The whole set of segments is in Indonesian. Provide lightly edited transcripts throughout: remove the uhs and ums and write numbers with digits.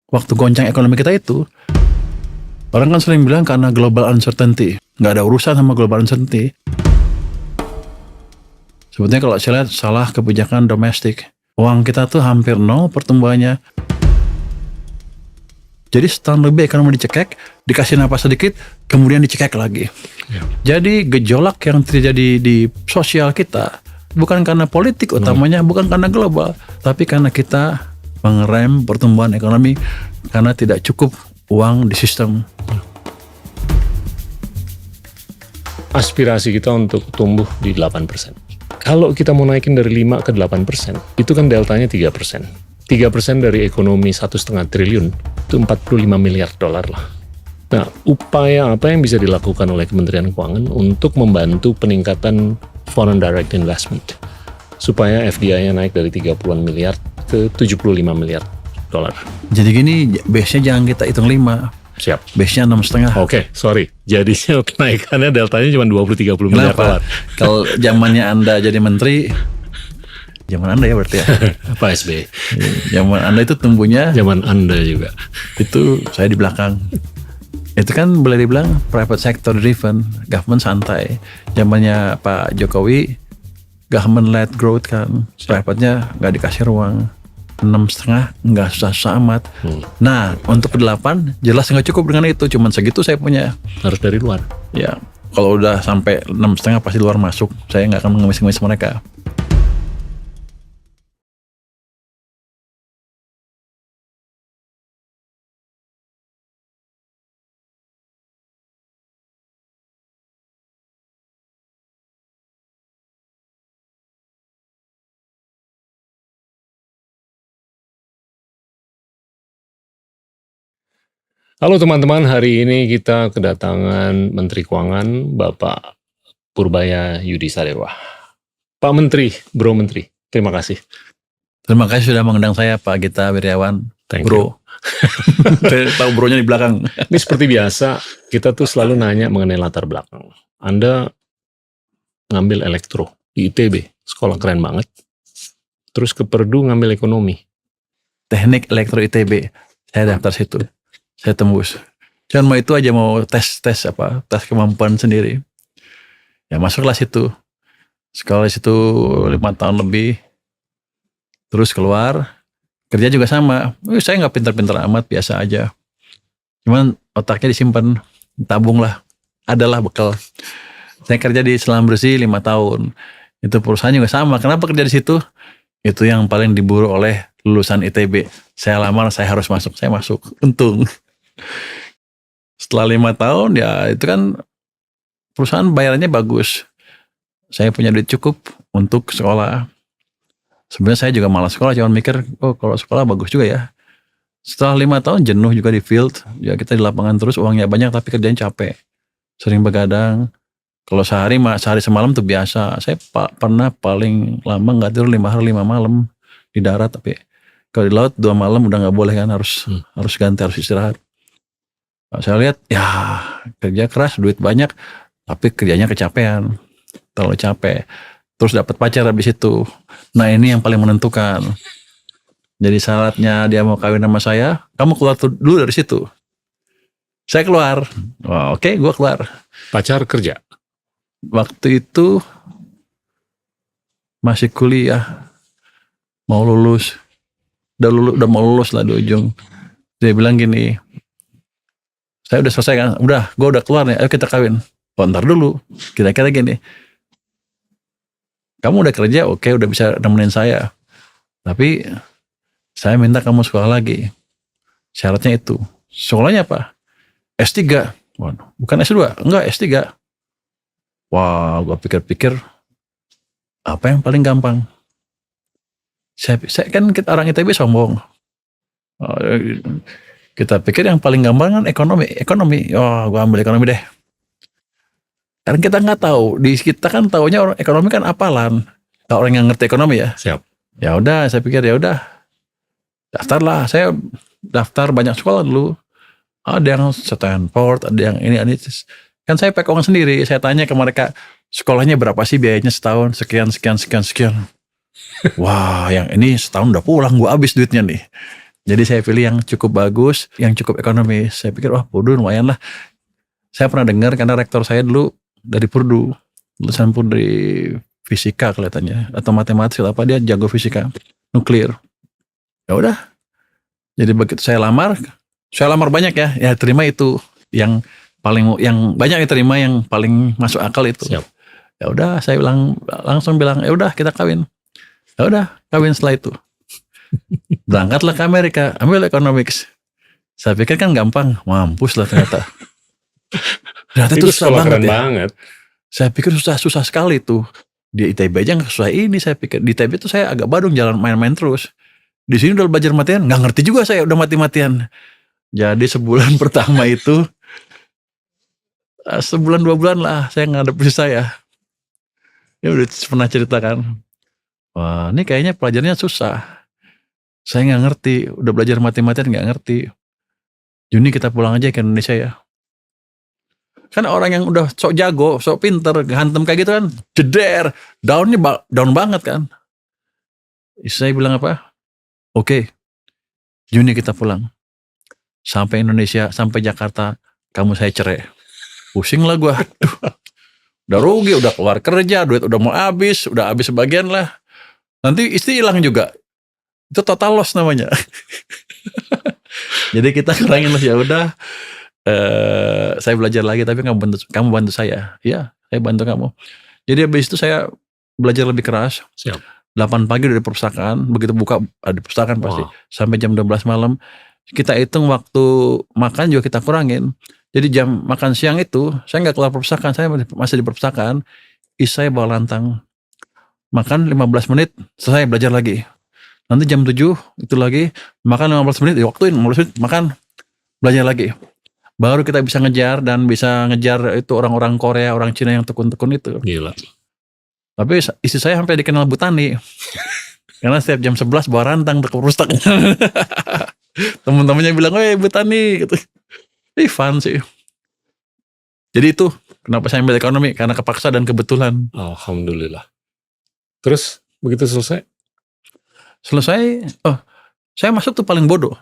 waktu goncang ekonomi kita itu, orang kan sering bilang karena global uncertainty. Nggak ada urusan sama global uncertainty. Sebetulnya kalau saya lihat salah kebijakan domestik. Uang kita tuh hampir nol pertumbuhannya. Jadi setahun lebih ekonomi dicekek, dikasih napas sedikit, kemudian dicekek lagi. Ya. Jadi gejolak yang terjadi di sosial kita bukan karena politik utamanya, bukan karena global, tapi karena kita mengerem pertumbuhan ekonomi karena tidak cukup uang di sistem. Aspirasi kita untuk tumbuh di 8%. Kalau kita mau naikin dari 5 ke 8%, itu kan deltanya 3%. 3% dari ekonomi 1,5 triliun, itu 45 miliar dolar lah. Nah, upaya apa yang bisa dilakukan oleh Kementerian Keuangan untuk membantu peningkatan foreign direct investment, supaya FDI-nya naik dari 30-an miliar ke 75 miliar dolar. Jadi gini, base-nya jangan kita hitung 5, Siap. base-nya 6,5. Oke, sorry. Jadinya kenaikannya deltanya cuma 20-30 miliar dolar. Kalau zamannya Anda jadi menteri, zaman Anda ya berarti ya. Pak SBY. Zaman Anda itu tumbuhnya, Zaman Anda juga. itu saya di belakang. Itu kan boleh dibilang private sector driven, government santai. Zamannya Pak Jokowi, government led growth kan, private-nya nggak dikasih ruang. 6,5 nggak susah-susah amat. Nah untuk ke-8 jelas nggak cukup dengan itu, cuman segitu saya punya. Harus dari luar. Ya kalau udah sampai 6,5 pasti luar masuk, saya nggak akan mengemis-ngemis mereka. Halo teman-teman, hari ini kita kedatangan Menteri Keuangan, Bapak Purbaya Yudi Sadewa. Pak Menteri, Bro Menteri, terima kasih. Terima kasih sudah mengundang saya Pak Gita Wirjawan, Thank bro. Saya tahu bronya di belakang. Ini seperti biasa, kita tuh selalu nanya mengenai latar belakang. Anda ngambil elektro di ITB, sekolah keren banget. Terus ke Purdue ngambil ekonomi. Teknik Elektro ITB, saya daftar situ. Saya tembus. Cuman mau itu aja, mau tes kemampuan sendiri. Ya masuklah situ. Sekolah situ 5 tahun lebih. Terus keluar, kerja juga sama. Saya nggak pintar-pintar amat, biasa aja. Cuman otaknya disimpan, tabung lah. Adalah bekal. Saya kerja di Selam Bersih 5 tahun. Itu perusahaan juga sama. Kenapa kerja di situ? Itu yang paling diburu oleh lulusan ITB. Saya lamar, saya harus masuk. Saya masuk. Untung. Setelah 5 tahun ya itu kan perusahaan bayarannya bagus. Saya punya duit cukup untuk sekolah. Sebenarnya saya juga malas sekolah, cuman mikir, oh kalau sekolah bagus juga ya. Setelah 5 tahun jenuh juga di field. Ya kita di lapangan terus, uangnya banyak tapi kerjanya capek. Sering begadang. Kalau sehari semalam tuh biasa. Saya pernah paling lama nggak tidur 5 hari 5 malam di darat, tapi kalau di laut 2 malam udah nggak boleh kan, harus ganti, harus istirahat. Nah, saya lihat ya kerja keras, duit banyak, tapi kerjanya kecapean, terlalu capek. Terus dapat pacar habis itu. Nah ini yang paling menentukan. Jadi syaratnya dia mau kawin sama saya, kamu keluar dulu dari situ. Saya keluar. Oh, oke, gue keluar. Pacar kerja. Waktu itu masih kuliah, mau lulus, udah mau lulus lah di ujung. Dia bilang gini, saya udah selesai kan, gue udah keluar nih, ayo kita kawin. Oh, ntar dulu, kira-kira gini, kamu udah kerja, oke, udah bisa nemenin saya, tapi saya minta kamu sekolah lagi. Syaratnya itu. Sekolahnya apa? S3. Waduh, bukan S2, enggak S3. Wah, gue pikir-pikir, apa yang paling gampang? Saya kan orang ITB sombong. Kita pikir yang paling gampang kan ekonomi. Oh, gue ambil ekonomi deh. Karena kita nggak tahu, di kita kan taunya orang ekonomi kan apalan. Kalau orang yang ngerti ekonomi ya. Siap. Ya udah, saya pikir ya udah, daftarlah. Saya daftar banyak sekolah dulu. Ada yang Stanford, ada yang ini. Kan saya pakai uang sendiri. Saya tanya ke mereka, sekolahnya berapa sih biayanya setahun? Sekian. Wah, yang ini setahun udah pulang, gue habis duitnya nih. Jadi saya pilih yang cukup bagus, yang cukup ekonomis. Saya pikir wah Purdue lumayan lah. Saya pernah dengar karena rektor saya dulu dari Purdue, lulusan Purdue fisika kelihatannya atau matematik atau apa, dia jago fisika nuklir. Ya udah. Jadi begitu saya lamar banyak ya terima itu yang banyak diterima, yang paling masuk akal itu. Siap. Ya udah saya langsung bilang ya udah kita kawin. Ya udah kawin setelah itu. Berangkatlah ke Amerika, ambil economics. Saya pikir kan gampang, mampus lah ternyata. Ternyata itu susah banget ya. Banget. Saya pikir susah sekali tuh. Di ITB aja nggak susah ini, saya pikir. Di ITB itu saya agak badung, jalan main-main terus. Di sini udah belajar matian, nggak ngerti juga saya udah mati-matian. Jadi sebulan pertama itu, sebulan 2 bulan lah saya ngadepin saya. Ya udah pernah ceritakan. Wah ini kayaknya pelajarannya susah. Saya nggak ngerti, udah belajar mati-matian nggak ngerti. Juni kita pulang aja ke Indonesia ya. Kan orang yang udah sok jago, sok pinter, hantem kayak gitu kan, jeder, down banget kan. Saya bilang apa? Oke, Juni kita pulang. Sampai Indonesia, sampai Jakarta, kamu saya cerai. Pusing lah gue. Udah rugi, udah keluar kerja, duit udah mau habis, udah habis sebagian lah. Nanti istri hilang juga. Itu total loss namanya. Jadi kita kurangin lah, ya udah. Saya belajar lagi, tapi kamu bantu saya. Iya, saya bantu kamu. Jadi habis itu saya belajar lebih keras. Siap. 8 pagi udah di perpustakaan, begitu buka di perpustakaan pasti. Sampai jam 12 malam. Kita hitung waktu makan juga kita kurangin. Jadi jam makan siang itu, saya nggak keluar perpustakaan, saya masih di perpustakaan. Saya bawa lantang. Makan 15 menit, selesai belajar lagi. Nanti jam 7 itu lagi, makan 15 menit, waktuin 15 menit, makan, belajar lagi. Baru kita bisa ngejar itu orang-orang Korea, orang Cina yang tekun-tekun itu. Gila. Tapi istri saya sampai dikenal Bu Tani. Karena setiap jam 11 bawa rantang ke perpustakaan. Teman-temannya bilang, "Woi Bu Tani," gitu. Fun sih. Jadi itu kenapa saya ambil ekonomi, karena kepaksa dan kebetulan. Alhamdulillah. Terus begitu selesai, saya masuk tuh paling bodoh.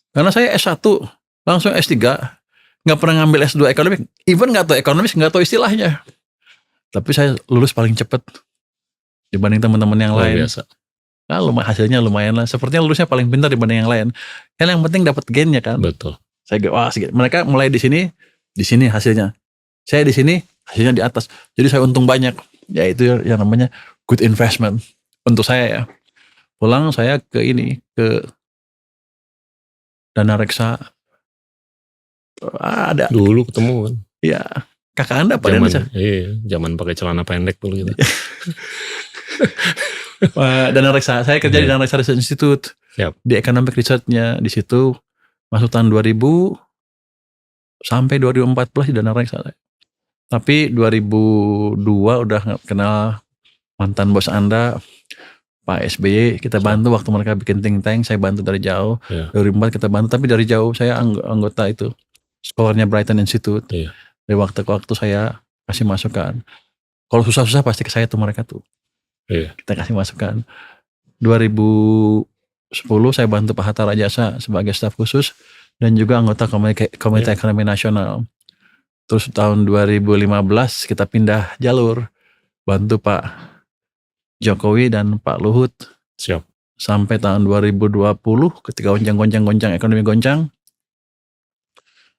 Karena saya S1 langsung S3, nggak pernah ngambil S2 ekonomi, even nggak tahu ekonomis, nggak tahu istilahnya. Tapi saya lulus paling cepat dibanding teman-teman yang lain. Biasa. Nah, hasilnya lumayan lah. Sepertinya lulusnya paling pintar dibanding yang lain. Kan yang penting dapat gainnya kan. Betul. Mereka mulai di sini hasilnya. Saya di sini, hasilnya di atas. Jadi saya untung banyak. Ya itu yang namanya good investment untuk saya ya. Pulang saya ke Dana Reksa. Ada. Dulu ketemu kan. Iya. Kakak Anda apa Dana Reksa? Iya, zaman pakai celana pendek dulu gitu. Dana Reksa, saya kerja di Dana Reksa Research Institute. Siap. Di economic research-nya di situ masuk tahun 2000 sampai 2014 di Dana Reksa. Tapi 2002 udah kenal mantan bos Anda, Pak SBY. Kita bantu waktu mereka bikin think tank, saya bantu dari jauh. 2004 kita bantu, tapi dari jauh. Saya anggota itu, scholarnya Brighton Institute. Dari waktu ke waktu saya kasih masukan. Kalau susah-susah pasti ke saya tuh mereka tuh. Kita kasih masukan. 2010 saya bantu Pak Hatta Rajasa sebagai staf khusus dan juga anggota Komite Ekonomi Nasional. Terus tahun 2015 kita pindah jalur, bantu Pak Jokowi dan Pak Luhut. Siap. Sampai tahun 2020 ketika goncang ekonomi goncang,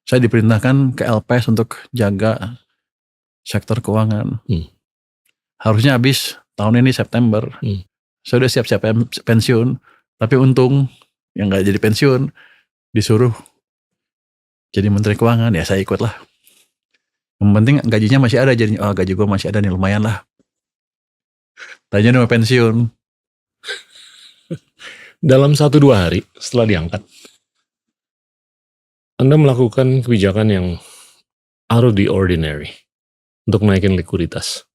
saya diperintahkan ke LPS untuk jaga sektor keuangan. Harusnya habis tahun ini September. Saya udah siap-siap pensiun, tapi untung yang nggak jadi pensiun disuruh jadi Menteri Keuangan, ya saya ikut lah. Yang penting gajinya masih ada, jadi gaji gue masih ada nih, lumayan lah. Tanya mau pensiun. Dalam 1-2 hari setelah diangkat, Anda melakukan kebijakan yang out of the ordinary untuk naikin likuiditas.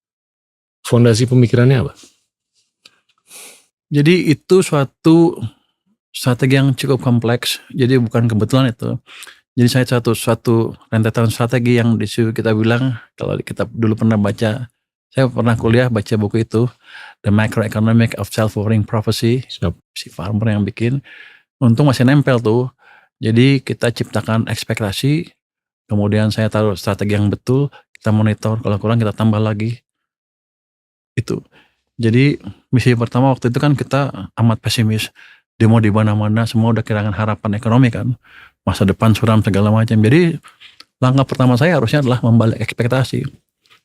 Fondasi pemikirannya apa? Jadi itu suatu strategi yang cukup kompleks. Jadi bukan kebetulan itu. Jadi saya suatu rentetan strategi yang disitu kita bilang, kalau kita dulu pernah baca, saya pernah kuliah baca buku itu, The Macroeconomic of Self-Fulfilling Prophecy. Si farmer yang bikin. untung masih nempel tuh. Jadi kita ciptakan ekspektasi, kemudian saya taruh strategi yang betul, kita monitor, kalau kurang kita tambah lagi. Itu. Jadi misi pertama waktu itu kan kita amat pesimis. Demo di mana-mana semua udah kehilangan harapan ekonomi kan. Masa depan suram segala macam. Jadi langkah pertama saya harusnya adalah membalik ekspektasi.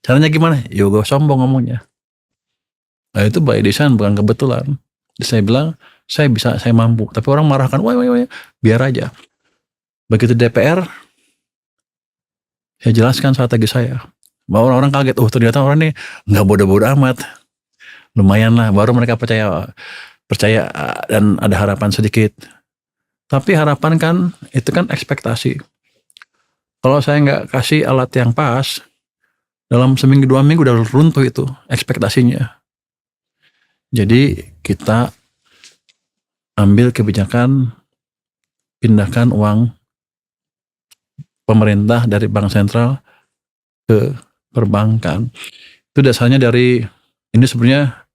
Caranya gimana? Gue sombong ngomongnya. Nah itu by design, bukan kebetulan. Jadi saya bilang, saya mampu. Tapi orang marahkan, wah, biar aja. Begitu DPR, saya jelaskan strategi saya. Bahwa orang-orang kaget, ternyata orang ini nggak bodoh-bodoh amat. Lumayan lah, baru mereka percaya dan ada harapan sedikit. Tapi harapan kan, itu kan ekspektasi. Kalau saya nggak kasih alat yang pas, dalam seminggu 2 minggu udah runtuh itu ekspektasinya. Jadi kita ambil kebijakan, pindahkan uang pemerintah dari bank sentral ke perbankan. Itu dasarnya dari, ini sebenarnya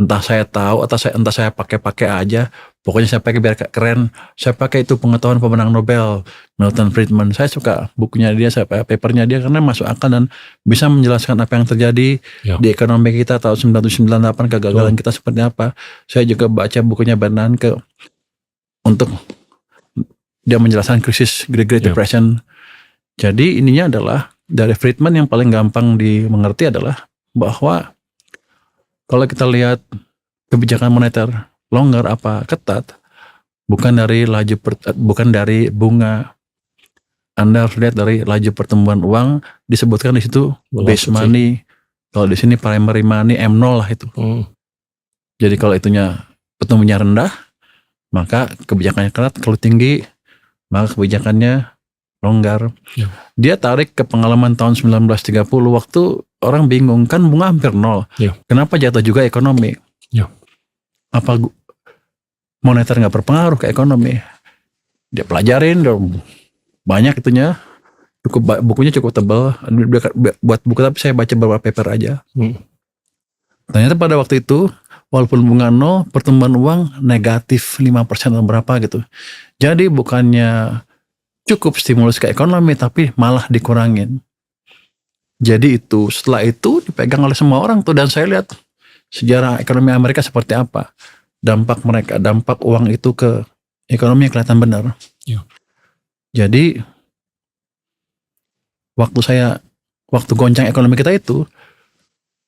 entah saya tahu atau entah saya pakai aja, pokoknya saya pakai biar keren. Saya pakai itu pengetahuan pemenang Nobel, Milton Friedman. Saya suka bukunya dia, saya papernya dia karena masuk akal dan bisa menjelaskan apa yang terjadi di ekonomi kita tahun 1998, kegagalan kita seperti apa. Saya juga baca bukunya Bernanke untuk dia menjelaskan krisis Great Depression. Jadi ininya adalah dari Friedman yang paling gampang dimengerti adalah bahwa kalau kita lihat kebijakan moneter longgar apa ketat, bukan dari bunga. Anda harus lihat dari laju pertumbuhan uang, disebutkan di situ base money. Kalau di sini primary money M0 lah itu. Jadi kalau itunya pertumbuhannya rendah, maka kebijakannya ketat. Kalau tinggi, maka kebijakannya longgar. Dia tarik ke pengalaman tahun 1930 waktu orang bingung kan bunga hampir 0. Kenapa jatuh juga ekonomi? Apa moneter nggak berpengaruh ke ekonomi? Dia pelajarin dong, banyak itunya, bukunya cukup tebal. Buat buku tapi saya baca beberapa paper aja. Ternyata pada waktu itu walaupun bunga 0, pertumbuhan uang negatif 5% atau berapa gitu. Jadi bukannya cukup stimulus ke ekonomi tapi malah dikurangin. Jadi itu setelah itu dipegang oleh semua orang tuh, dan saya lihat sejarah ekonomi Amerika seperti apa. Dampak uang itu ke ekonomi yang kelihatan benar. Jadi waktu goncang ekonomi kita itu,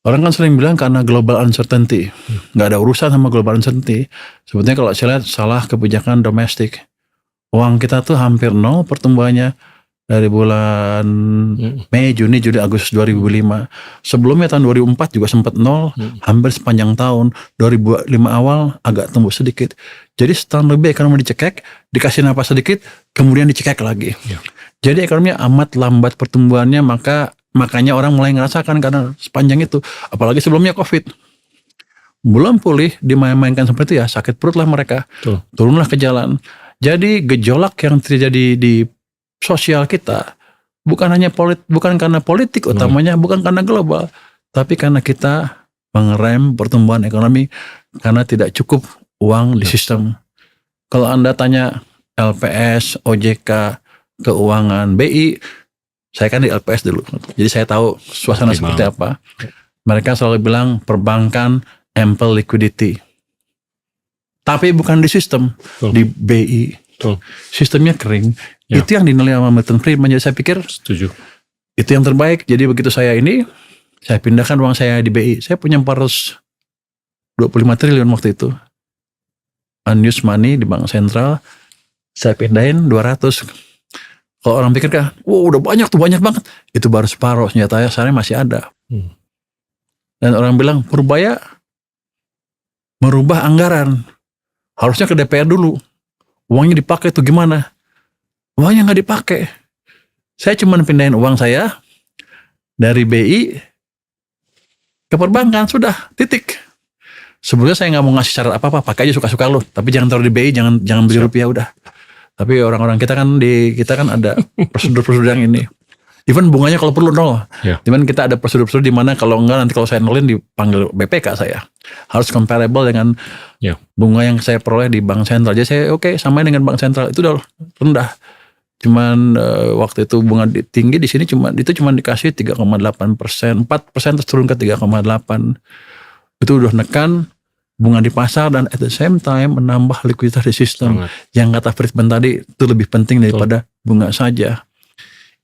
orang kan sering bilang karena global uncertainty. Nggak ada urusan sama global uncertainty. Sebetulnya kalau saya lihat salah kebijakan domestik. Uang kita tuh hampir 0 pertumbuhannya dari bulan Mei, Juni, Juli, Agustus 2005. Sebelumnya tahun 2004 juga sempat 0, hampir sepanjang tahun. 2005 awal agak tumbuh sedikit. Jadi setahun lebih ekonomi dicekek, dikasih napas sedikit, kemudian dicekek lagi. Jadi ekonominya amat lambat pertumbuhannya, makanya orang mulai ngerasakan karena sepanjang itu. Apalagi sebelumnya COVID. Belum pulih, dimain-mainkan seperti itu ya, sakit perut lah mereka. Turunlah ke jalan. Jadi gejolak yang terjadi di sosial kita bukan karena politik utamanya, bukan karena global, tapi karena kita mengerem pertumbuhan ekonomi karena tidak cukup uang di sistem. Kalau Anda tanya LPS, OJK, keuangan, BI, saya kan di LPS dulu, jadi saya tahu suasana seperti apa. Mereka selalu bilang perbankan ample liquidity. Tapi bukan di sistem, di BI. Sistemnya kering. Itu yang dinilai sama Milton Friedman. Jadi saya pikir itu yang terbaik. Jadi begitu saya pindahkan uang saya di BI. Saya punya 425 triliun waktu itu. Unused money di bank sentral. Saya pindahin 200. Kalau orang pikir kan, udah banyak banget. Itu baru separuh, nyatanya saya masih ada. Dan orang bilang, Purbaya merubah anggaran. Harusnya ke DPR dulu. Uangnya dipakai itu gimana? Uangnya nggak dipakai. Saya cuma pindahin uang saya dari BI ke perbankan, sudah, titik. Sebenarnya saya nggak mau ngasih syarat apa-apa, pakai aja suka-suka lo. Tapi jangan taruh di BI, jangan beli rupiah udah. Tapi orang-orang kita kan ada prosedur-prosedur yang ini. Even bunganya kalau perlu nol. Ya. Cuman kita ada prosedur-prosedur di mana kalau enggak nanti kalau saya nolin dipanggil BPK saya. Harus comparable dengan Ya. bunga yang saya peroleh di bank sentral. Jadi saya oke, samain dengan bank sentral. Itu udah rendah. Cuman waktu itu bunga tinggi di sini cuma dikasih 3,8%, 4% terus turun ke 3,8. Itu udah nekan bunga di pasar dan at the same time menambah likuiditas di sistem. Sangat. Yang kata Friedman tadi itu lebih penting daripada bunga saja.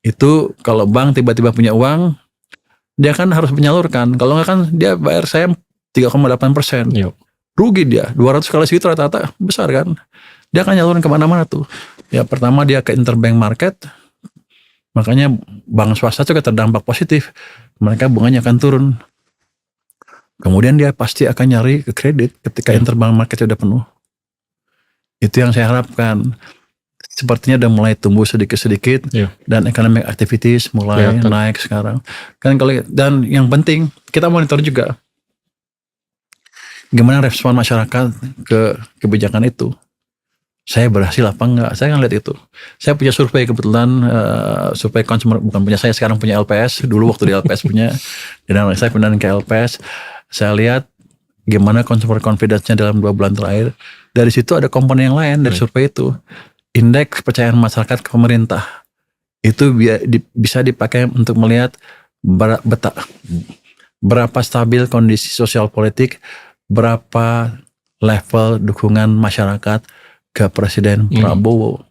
Itu kalau bank tiba-tiba punya uang, dia kan harus menyalurkan. Kalau nggak kan dia bayar saya 3,8%. Iya. Rugi dia, 200 kali segitu rata-rata besar kan. Dia akan nyalurin kemana-mana tuh. Ya pertama dia ke interbank market, makanya bank swasta juga terdampak positif. Mereka bunganya akan turun. Kemudian dia pasti akan nyari ke kredit ketika interbank market udah penuh. Itu yang saya harapkan. Sepertinya udah mulai tumbuh sedikit-sedikit dan economic activities mulai naik sekarang. Kan dan yang penting kita monitor juga gimana respon masyarakat ke kebijakan itu. Saya berhasil apa enggak? Saya kan lihat itu. Saya punya survei kebetulan, survei consumer, bukan punya saya, sekarang punya LPS. Dulu waktu di LPS punya, dan saya pindah ke LPS. Saya lihat gimana consumer confidence-nya dalam 2 bulan terakhir. Dari situ ada komponen yang lain dari survei itu. Indeks kepercayaan masyarakat ke pemerintah. Itu bisa dipakai untuk melihat berapa stabil kondisi sosial politik, berapa level dukungan masyarakat ke Presiden Prabowo.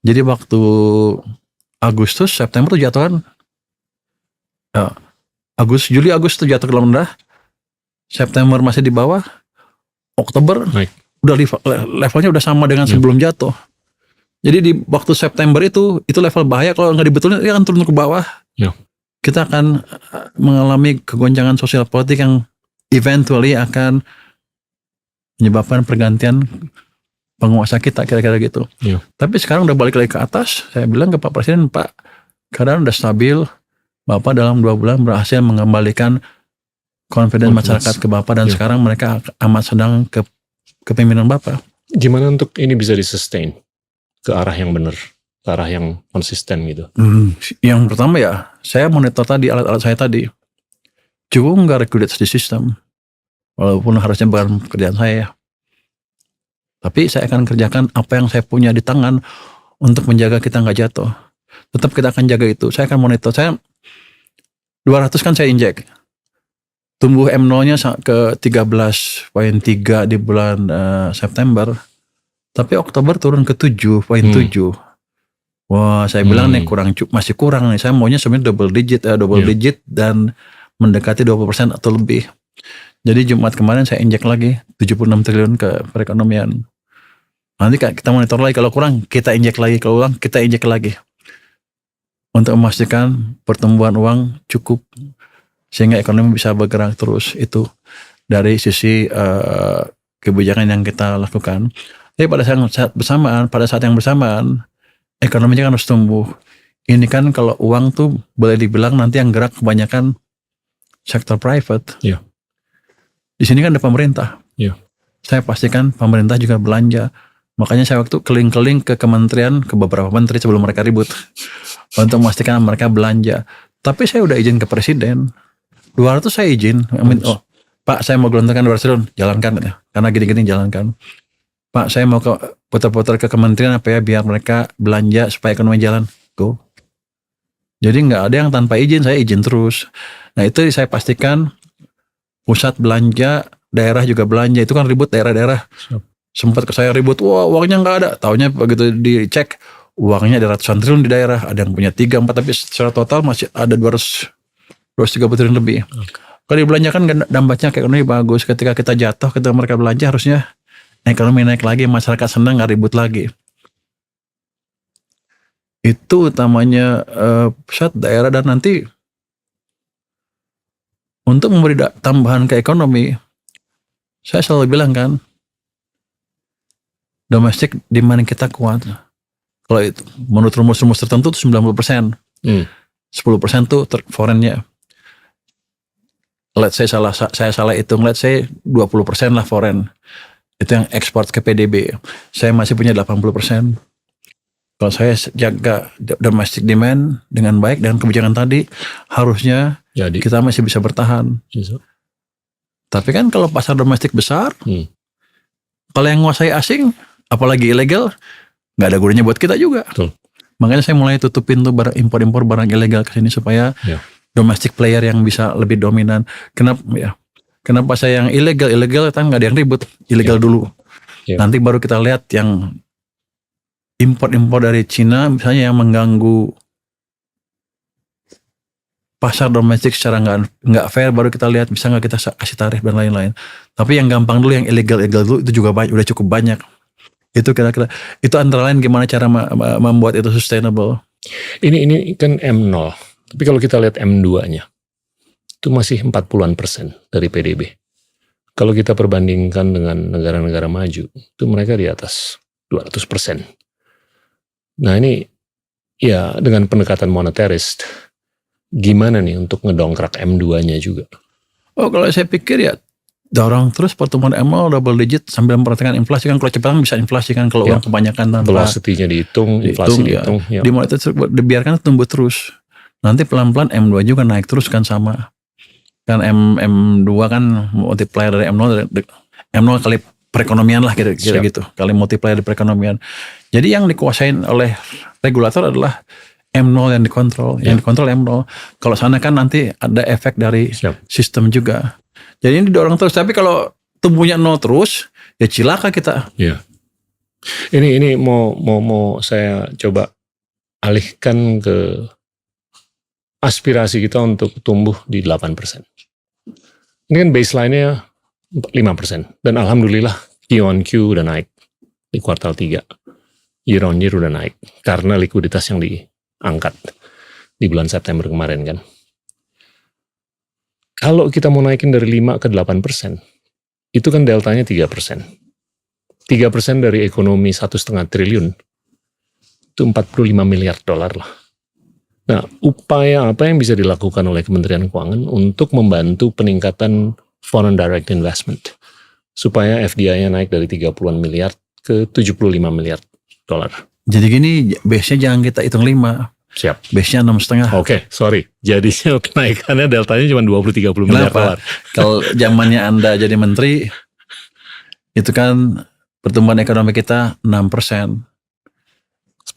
Jadi waktu Agustus, September tuh jatuh kan, Juli Agustus tuh jatuh ke rendah, September masih di bawah, Oktober udah levelnya udah sama dengan sebelum jatuh. Jadi di waktu September itu level bahaya, kalau nggak dibetulin dia akan turun ke bawah. Kita akan mengalami kegoncangan sosial politik yang eventually akan menyebabkan pergantian penguasa kita, kira-kira gitu. Tapi sekarang udah balik lagi ke atas. Saya bilang ke Pak Presiden, Pak, keadaan udah stabil. Bapak dalam 2 bulan berhasil mengembalikan confidence masyarakat ke Bapak dan sekarang mereka amat senang ke kepemimpinan Bapak. Gimana untuk ini bisa disustain ke arah yang benar, ke arah yang konsisten gitu? Yang pertama ya, saya monitor tadi alat-alat saya tadi. Cukup nggak regulate di sistem, walaupun harusnya bukan pekerjaan saya. Tapi saya akan kerjakan apa yang saya punya di tangan untuk menjaga kita nggak jatuh. Tetap kita akan jaga itu. Saya akan monitor. Saya 200 kan saya injek. Tumbuh M0-nya ke 13,3 di bulan September. Tapi Oktober turun ke 7,7. Wah, saya bilang nih masih kurang nih. Saya maunya sebenarnya double digit dan mendekati 20% atau lebih. Jadi Jumat kemarin saya injek lagi 76 triliun ke perekonomian. Nanti kita monitor lagi, kalau kurang kita injek lagi, kalau kurang kita injek lagi. Untuk memastikan pertumbuhan uang cukup sehingga ekonomi bisa bergerak terus. Itu dari sisi kebijakan yang kita lakukan. Tapi pada saat yang bersamaan ekonominya kan harus tumbuh. Ini kan kalau uang tuh boleh dibilang nanti yang gerak kebanyakan sektor private. Di sini kan ada pemerintah. Saya pastikan pemerintah juga belanja. Makanya saya waktu keliling-keliling ke kementerian, ke beberapa menteri sebelum mereka ribut untuk memastikan mereka belanja. Tapi saya udah izin ke Presiden. 200 saya izin. Pak, saya mau gelontorkan 200 triliun, jalankan ya. Karena gini-gini jalankan. Pak, saya mau putar-putar ke kementerian apa ya, biar mereka belanja supaya ekonomi jalan. Go. Jadi nggak ada yang tanpa izin, saya izin terus. Nah itu saya pastikan pusat belanja, daerah juga belanja. Itu kan ribut daerah-daerah. Sempat ke saya ribut, wah uangnya nggak ada. Taunya begitu dicek, uangnya ada ratusan triliun di daerah. Ada yang punya 3, 4, tapi secara total masih ada 230 triliun lebih. Kalau dibelanjakan dampaknya ke ekonomi bagus. Ketika kita jatuh, ketika mereka belanja harusnya ekonomi naik lagi, masyarakat senang, nggak ribut lagi. Itu utamanya pusat, daerah, dan nanti untuk memberi tambahan ke ekonomi, saya selalu bilang kan, domestic demand kita kuat. Kalau itu menurut rumus-rumus tertentu itu 90%. 10% tuh foreign-nya. Let's say saya salah hitung, let's say 20% lah foreign. Itu yang ekspor ke PDB. Saya masih punya 80%. Kalau saya jaga domestic demand dengan baik dengan kebijakan tadi, harusnya Jadi kita masih bisa bertahan. Tapi kan kalau pasar domestik besar, kalau yang menguasai asing, apalagi ilegal, nggak ada gunanya buat kita juga. Betul. Makanya saya mulai tutup pintu barang impor barang ilegal ke sini supaya domestic player yang bisa lebih dominan. Kenapa saya yang ilegal kan nggak ada yang ribut, ilegal dulu. Nanti baru kita lihat yang impor dari Cina misalnya yang mengganggu pasar domestik secara nggak fair, baru kita lihat bisa nggak kita kasih tarif dan lain-lain. Tapi yang gampang dulu, yang ilegal dulu itu juga udah cukup banyak. Itu kira-kira itu antara lain gimana cara membuat itu sustainable. Ini kan M0, tapi kalau kita lihat M2-nya itu masih 40-an% dari PDB. Kalau kita perbandingkan dengan negara-negara maju, itu mereka di atas 200%. Nah ini ya dengan pendekatan monetarist, gimana nih untuk ngedongkrak M2-nya juga? Oh kalau saya pikir ya dorong terus pertumbuhan M0 double digit sambil memperhatikan inflasi kan. Kalau cepat kan bisa inflasi kan kalau uang kebanyakan tanpa velocity-nya dihitung, inflasi dihitung. Di moneter dibiarkan tumbuh terus. Nanti pelan-pelan M2 juga naik terus kan sama. Kan M2 kan multiplier dari M0 kali perekonomian lah kira-kira gitu. Kali multiplier di perekonomian. Jadi yang dikuasain oleh regulator adalah M0 yang dikontrol. Yang dikontrol M0. Kalau sana kan nanti ada efek dari sistem juga. Jadi ini didorong terus. Tapi kalau tumbuhnya 0 terus, ya cilaka kita. Iya. Ini mau saya coba alihkan ke aspirasi kita untuk tumbuh di 8%. Ini kan baseline-nya 5%. Dan alhamdulillah Q on Q udah naik di kuartal 3. Year on year udah naik. Karena likuiditas yang diangkat di bulan September kemarin kan. Kalau kita mau naikin dari 5 ke 8%, itu kan deltanya 3%. 3% dari ekonomi 1,5 triliun, itu 45 miliar dolar lah. Nah, upaya apa yang bisa dilakukan oleh Kementerian Keuangan untuk membantu peningkatan foreign direct investment, supaya FDI-nya naik dari 30-an miliar ke 75 miliar dolar. Jadi gini, base-nya jangan kita hitung 5. Siap. Base-nya 6,5. Oke, sorry. Jadinya kenaikannya deltanya cuma 20-30 miliar dolar. Kalau zamannya Anda jadi menteri, itu kan pertumbuhan ekonomi kita 6%.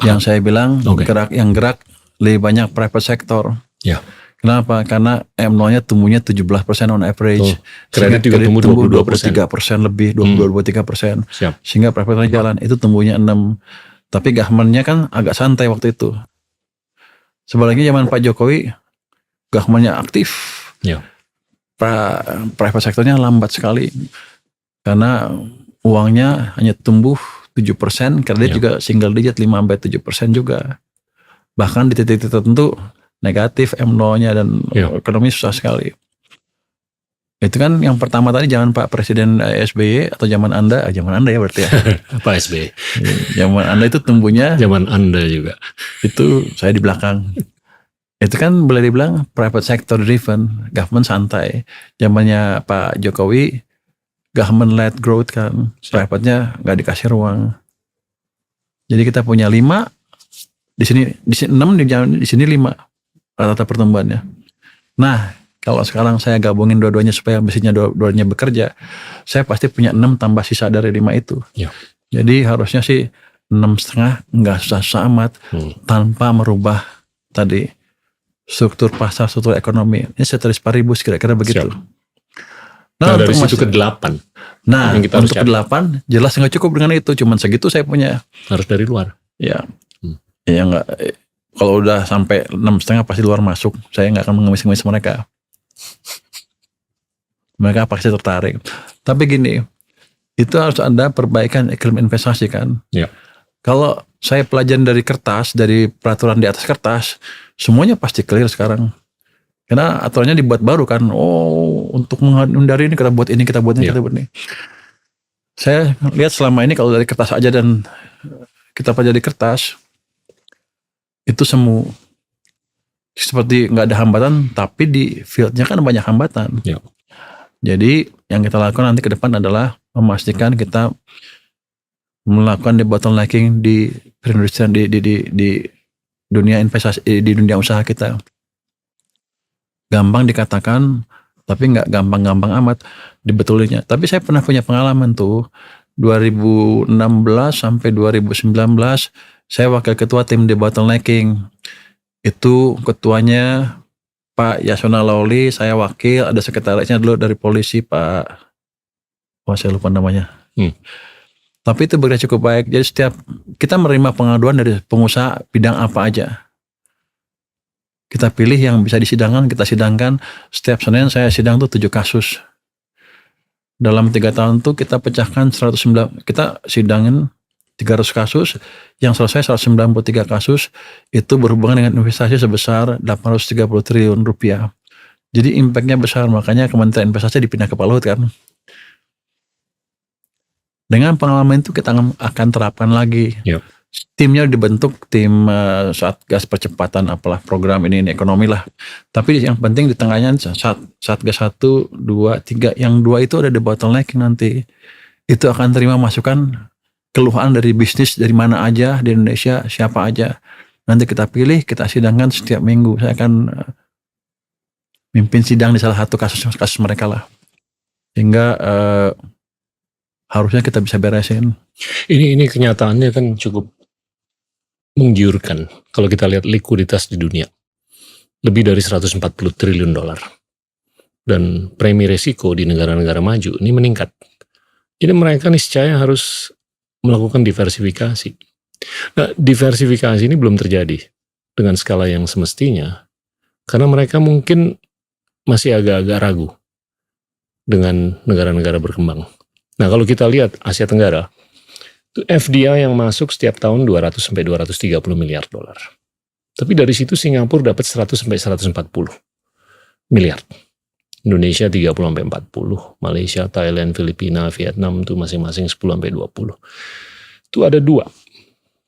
Yang saya bilang yang gerak lebih banyak private sector. Ya. Kenapa? Karena M0-nya tumbuhnya 17% on average. Kredit juga tumbuh 22%. 23% lebih, 22-23%. Siap. Sehingga private jalan, itu tumbuhnya 6. Tapi government-nya kan agak santai waktu itu. Sebaliknya zaman Pak Jokowi, government-nya aktif. Ya. Private sektornya lambat sekali. Karena uangnya hanya tumbuh 7%, kredit juga single digit 5-7% juga. Bahkan di titik-titik tertentu negatif M0-nya dan ekonomi susah sekali. Itu kan yang pertama tadi zaman Pak Presiden SBY atau zaman Anda ya berarti ya. Pak SBY. Zaman Anda itu tumbuhnya. Zaman Anda juga. Itu saya di belakang. Itu kan boleh dibilang private sector driven, government santai. Zamannya Pak Jokowi government led growth kan, private-nya nggak dikasih ruang. Jadi kita punya 5, di sini 6, di sini 5 rata-rata pertumbuhannya. Nah, kalau sekarang saya gabungin dua-duanya supaya mesinnya dua-duanya bekerja, saya pasti punya 6 tambah sisa dari 5 itu. Ya. Jadi harusnya sih 6,5 nggak susah-susah amat tanpa merubah tadi struktur pasar, struktur ekonomi. Ini ceteris paribus kira-kira begitu. Nah dari situ ke 8. Nah untuk ke 8 jelas nggak cukup dengan itu. Cuman segitu saya punya. Harus dari luar. Ya. Ya nggak. Kalau udah sampai 6,5 pasti luar masuk. Saya nggak akan mengemis-ngemis mereka. Mereka pasti tertarik. Tapi gini, itu harus ada perbaikan iklim investasi kan. Ya. Kalau saya pelajaran dari kertas, dari peraturan di atas kertas, semuanya pasti clear sekarang. Karena aturannya dibuat baru kan. Oh, untuk menghindari ini kita buat ini, kita buat ini, kita buat ini. Saya lihat selama ini kalau dari kertas aja dan kita pelajari kertas, itu semu. Seperti nggak ada hambatan, tapi di fieldnya kan banyak hambatan. Ya. Jadi yang kita lakukan nanti ke depan adalah memastikan kita melakukan debottlenecking di perindustrian di dunia investasi, di dunia usaha kita. Gampang dikatakan, tapi nggak gampang-gampang amat dibetulinya. Tapi saya pernah punya pengalaman tuh 2016 sampai 2019 saya wakil ketua tim debottlenecking. Itu ketuanya Pak Yasona Lawli, saya wakil, ada sekretarisnya dulu dari polisi Pak, saya lupa namanya. Tapi itu bekerja cukup baik. Jadi setiap kita menerima pengaduan dari pengusaha bidang apa aja, kita pilih yang bisa disidangkan, kita sidangkan. Setiap Senin saya sidang tuh 7 kasus. Dalam 3 tahun tuh kita pecahkan 109, kita sidangin 300 kasus, yang selesai 193 kasus, itu berhubungan dengan investasi sebesar 830 triliun rupiah. Jadi impactnya besar, makanya Kementerian Investasi dipindah ke Pak Luhut kan. Dengan pengalaman itu kita akan terapkan lagi. Yep. Timnya dibentuk tim Satgas Percepatan apalah program ini ekonomi lah. Tapi yang penting di tengahnya Satgas 1, 2, 3, yang 2 itu ada debottlenecking nanti. Itu akan terima masukan keluhan dari bisnis dari mana aja di Indonesia, siapa aja. Nanti kita pilih, kita sidangkan setiap minggu. Saya akan mimpin sidang di salah satu kasus mereka lah. Sehingga harusnya kita bisa beresin. Ini kenyataannya kan cukup menggiurkan kalau kita lihat likuiditas di dunia. Lebih dari 140 triliun dolar. Dan premi resiko di negara-negara maju ini meningkat. Jadi mereka niscaya harus melakukan diversifikasi. Nah, diversifikasi ini belum terjadi dengan skala yang semestinya, karena mereka mungkin masih agak-agak ragu dengan negara-negara berkembang. Nah, kalau kita lihat Asia Tenggara, itu FDI yang masuk setiap tahun 200-230 miliar dolar. Tapi dari situ Singapura dapat 100-140 miliar. Indonesia 30-40, Malaysia, Thailand, Filipina, Vietnam itu masing-masing 10-20. Itu ada 2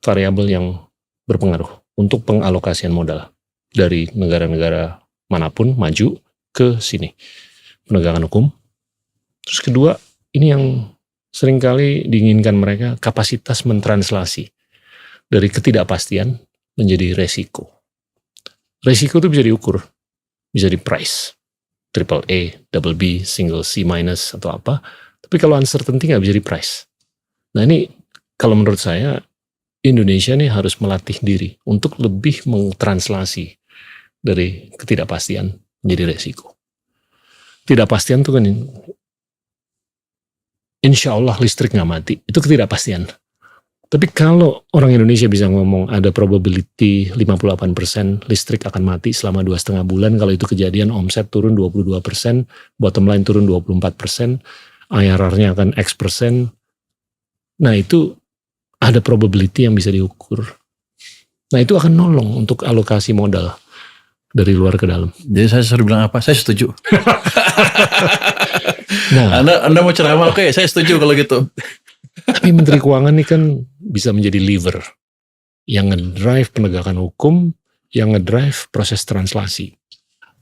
variabel yang berpengaruh untuk pengalokasian modal dari negara-negara manapun maju ke sini. Penegakan hukum. Terus kedua, ini yang seringkali diinginkan mereka, kapasitas mentranslasi dari ketidakpastian menjadi resiko. Resiko itu bisa diukur, bisa di price. Triple A, double B, single C minus atau apa. Tapi kalau uncertainty nggak bisa di price. Nah ini kalau menurut saya Indonesia nih harus melatih diri untuk lebih mentranslasi dari ketidakpastian menjadi resiko. Ketidakpastian itu kan insya Allah listrik nggak mati, itu ketidakpastian. Tapi kalau orang Indonesia bisa ngomong ada probability 58% listrik akan mati selama 2,5 bulan, kalau itu kejadian omset turun 22%, bottom line turun 24%, IRR-nya akan X%. Nah itu ada probability yang bisa diukur. Nah itu akan nolong untuk alokasi modal dari luar ke dalam. Jadi saya suruh bilang apa? Saya setuju. Nah, Anda mau ceramah, oke, saya setuju kalau gitu. Tapi Menteri Keuangan ini kan bisa menjadi lever yang ngedrive penegakan hukum, yang ngedrive proses translasi.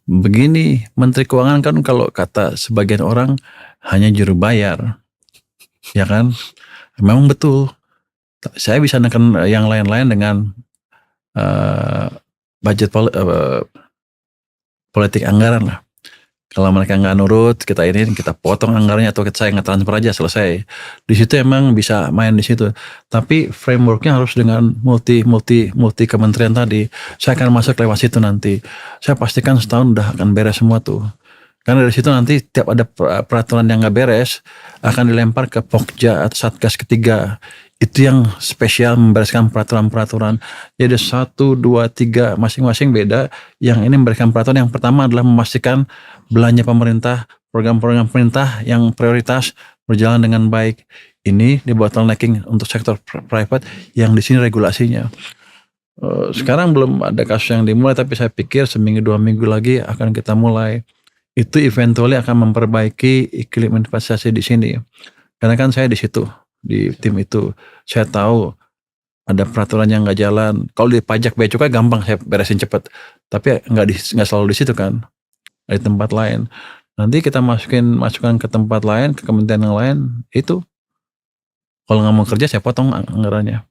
Begini, Menteri Keuangan kan kalau kata sebagian orang hanya juru bayar, ya kan? Memang betul. Saya bisa menekan yang lain-lain dengan budget politik anggaran lah. Kalau mereka nggak nurut, kita potong anggarannya atau saya nge-transfer aja, selesai. Di situ emang bisa main di situ. Tapi frameworknya harus dengan multi kementerian tadi. Saya akan masuk lewat situ nanti. Saya pastikan setahun udah akan beres semua tuh. Karena dari situ nanti tiap ada peraturan yang nggak beres akan dilempar ke Pokja atau Satgas ketiga. Itu yang spesial membereskan peraturan-peraturan. Jadi 1, 2, 3 masing-masing beda. Yang ini memberikan peraturan, yang pertama adalah memastikan belanja pemerintah, program-program pemerintah yang prioritas berjalan dengan baik. Ini debottlenecking untuk sektor private yang di sini regulasinya. Sekarang belum ada kasus yang dimulai, tapi saya pikir seminggu 2 minggu lagi akan kita mulai. Itu eventually akan memperbaiki iklim investasi di sini. Karena kan saya di situ, di tim itu, saya tahu ada peraturan yang nggak jalan. Kalau di pajak bea cukai gampang saya beresin cepat, tapi nggak selalu di situ kan, di tempat lain. Nanti kita masukkan ke tempat lain, ke kementerian yang lain, itu Kalau nggak mau kerja saya potong anggarannya.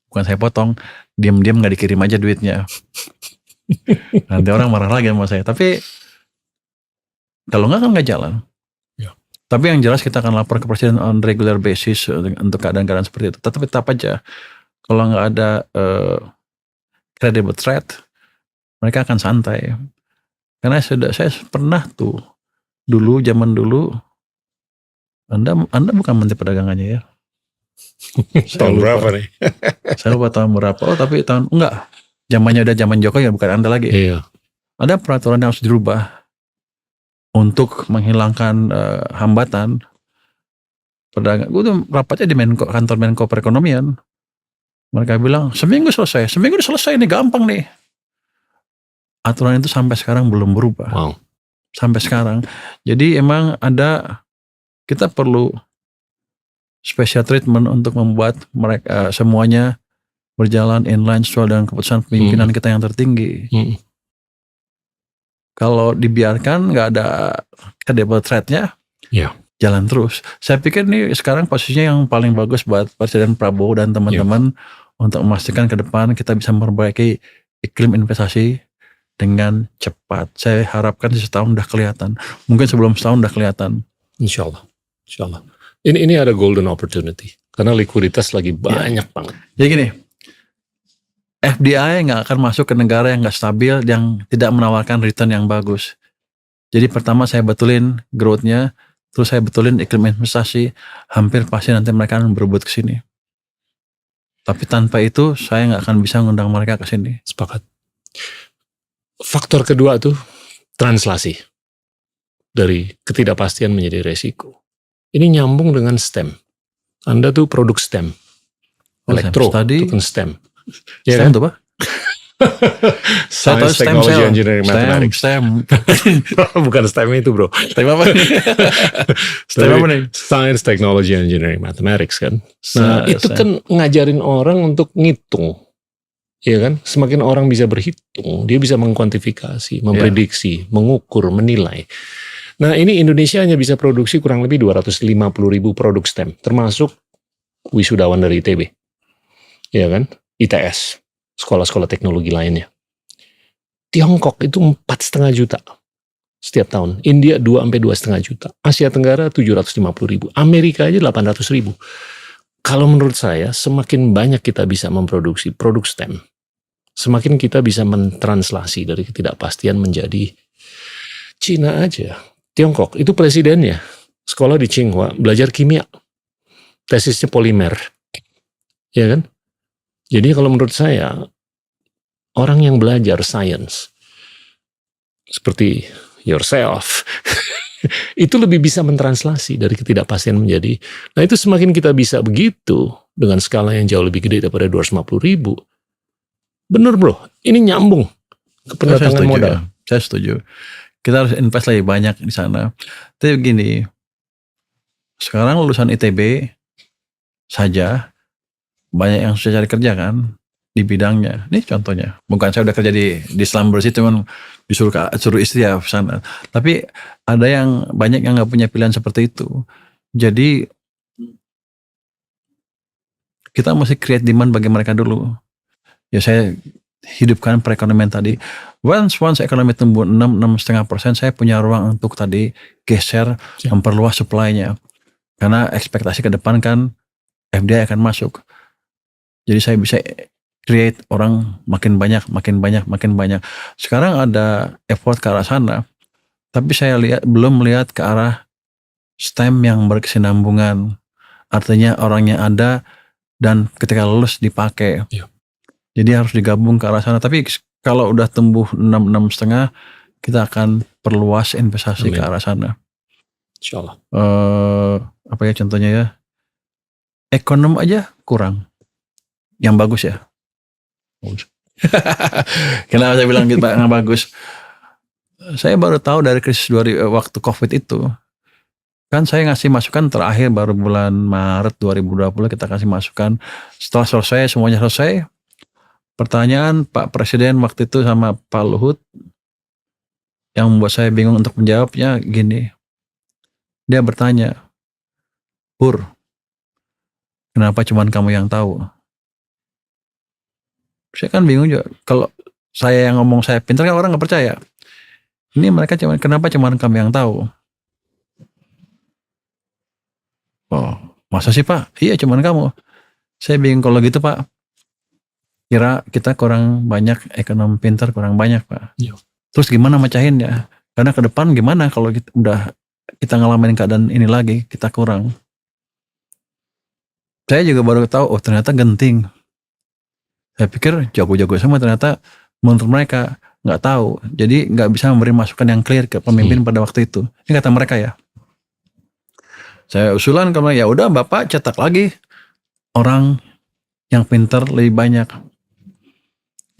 Bukan saya potong, diam-diam nggak dikirim aja duitnya. Nanti orang marah lagi sama saya. Tapi kalau nggak jalan. Ya. Tapi yang jelas kita akan lapor ke presiden on regular basis untuk keadaan-keadaan seperti itu. Tetap aja kalau nggak ada credible threat, mereka akan santai. Karena saya pernah tuh zaman dulu, Anda bukan menteri perdagangannya ya? Tahun berapa nih? Saya lupa tahun berapa. Oh tapi enggak. Zamannya udah zaman Jokowi ya, bukan Anda lagi. Iya. Ada peraturan yang harus dirubah untuk menghilangkan hambatan perdagangan. Gue tuh rapatnya di kantor Menko Perekonomian. Mereka bilang seminggu udah selesai nih, gampang nih. Aturan itu sampai sekarang belum berubah. Wow. Sampai sekarang. Jadi emang kita perlu special treatment untuk membuat mereka semuanya berjalan inline sesuai dengan keputusan pemimpinan kita yang tertinggi. Kalau dibiarkan nggak ada credible threat-nya, jalan terus. Saya pikir nih sekarang posisinya yang paling bagus buat Presiden Prabowo dan teman-teman untuk memastikan ke depan kita bisa memperbaiki iklim investasi dengan cepat. Saya harapkan setahun udah kelihatan. Mungkin sebelum setahun udah kelihatan. Insya Allah. Ini ada golden opportunity. Karena likuiditas lagi banyak banget. Jadi gini, FDI nggak akan masuk ke negara yang nggak stabil, yang tidak menawarkan return yang bagus. Jadi pertama saya betulin growth-nya, terus saya betulin iklim investasi, hampir pasti nanti mereka akan berebut ke sini. Tapi tanpa itu saya nggak akan bisa ngundang mereka ke sini. Sepakat. Faktor kedua tuh translasi dari ketidakpastian menjadi resiko. Ini nyambung dengan STEM. Anda tuh produk STEM. Elektro itu kan STEM. STEM itu apa? Science, Technology, Engineering, Mathematics. STEM. Bukan STEM itu bro. STEM apa? STEM apa nih? Science, Technology, Engineering, Mathematics kan. Nah itu kan ngajarin orang untuk ngitung. Iya kan? Semakin orang bisa berhitung, dia bisa mengkuantifikasi, memprediksi, mengukur, menilai. Nah ini Indonesia hanya bisa produksi kurang lebih 250.000 produk STEM. Termasuk wisudawan dari ITB. Iya kan? ITS. Sekolah-sekolah teknologi lainnya. Tiongkok itu 4,5 juta setiap tahun. India 2-2,5 juta. Asia Tenggara 750.000. Amerika aja 800.000. Kalau menurut saya, semakin banyak kita bisa memproduksi produk STEM, semakin kita bisa mentranslasi dari ketidakpastian menjadi Cina aja. Tiongkok, itu presidennya. Sekolah di Tsinghua, belajar kimia. Tesisnya polimer. Ya kan? Jadi kalau menurut saya, orang yang belajar science, seperti yourself, itu lebih bisa mentranslasi dari ketidakpastian menjadi, nah itu semakin kita bisa begitu, dengan skala yang jauh lebih gede daripada 250.000. Bener bro, ini nyambung ke pendatangan modal. Ya. Saya setuju. Kita harus invest lebih banyak di sana. Tapi begini, sekarang lulusan ITB saja, banyak yang sudah cari kerja kan di bidangnya. Ini contohnya. Bukan saya udah kerja di Slumbers itu, cuman suruh istri ya sana. Tapi ada yang banyak yang nggak punya pilihan seperti itu. Jadi kita mesti create demand bagi mereka dulu. Ya saya hidupkan perekonomian tadi. Once ekonomi tumbuh 6,5%, saya punya ruang untuk tadi geser, memperluas supply-nya. Karena ekspektasi ke depan kan FDI akan masuk. Jadi saya bisa create orang makin banyak. Sekarang ada effort ke arah sana. Tapi saya belum melihat ke arah STEM yang berkesinambungan. Artinya orangnya ada dan ketika lulus dipakai. Ya. Jadi harus digabung ke arah sana. Tapi kalau udah tumbuh 6,5, kita akan perluas investasi ke arah sana. Insya Allah. Apa ya contohnya ya? Ekonom aja kurang. Yang bagus ya. Kenapa saya bilang gitu nggak bagus? Saya baru tahu dari krisis waktu COVID itu. Kan saya ngasih masukan terakhir baru bulan Maret 2020 kita kasih masukan. Setelah semuanya selesai. Pertanyaan Pak Presiden waktu itu sama Pak Luhut yang membuat saya bingung untuk menjawabnya gini. Dia bertanya, Pur, Kenapa cuman kamu yang tahu? Saya kan bingung juga. Kalau saya yang ngomong saya pintar kan orang nggak percaya. Ini mereka kenapa cuman kamu yang tahu? Oh, masa sih Pak? Iya cuman kamu. Saya bingung kalau gitu Pak. Kira kita kurang banyak ekonom pintar, kurang banyak Pak. Iya. Terus gimana mecahin ya? Karena ke depan gimana kalau kita ngalamin keadaan ini lagi, kita kurang. Saya juga baru tahu, oh ternyata genting. Saya pikir jago-jago semua, ternyata menurut mereka nggak tahu. Jadi nggak bisa memberi masukan yang clear ke pemimpin pada waktu itu. Ini kata mereka ya. Saya usulan karena ya udah Bapak cetak lagi orang yang pintar lebih banyak.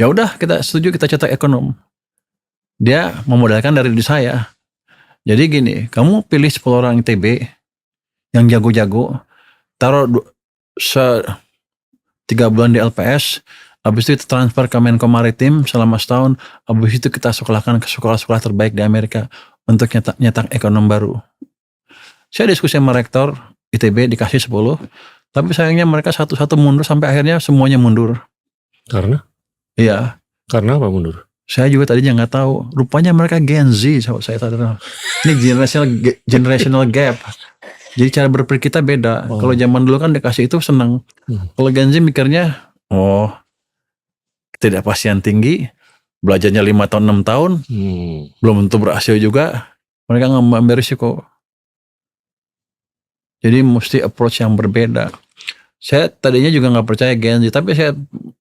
Ya udah kita setuju, kita cetak ekonom. Dia memodalkan dari diri saya. Jadi gini, kamu pilih 10 orang ITB yang jago-jago, taruh 3 bulan di LPS, habis itu transfer ke Menko Maritim selama setahun, habis itu kita sekolahkan ke sekolah-sekolah terbaik di Amerika untuk nyetak ekonom baru. Saya diskusi sama rektor ITB, dikasih 10, tapi sayangnya mereka satu-satu mundur sampai akhirnya semuanya mundur. Karena? Iya. Karena apa mundur? Saya juga tadinya nggak tahu. Rupanya mereka Gen Z, saya sadar. Ini generational gap. Jadi cara berpikir kita beda. Kalau zaman dulu kan dikasih itu senang. Kalau Gen Z mikirnya, oh ketidakpastian tinggi, belajarnya 5 tahun 6 tahun, belum tentu berhasil juga. Mereka nggak ambil risiko. Jadi mesti approach yang berbeda. Saya tadinya juga nggak percaya Gen Z, tapi saya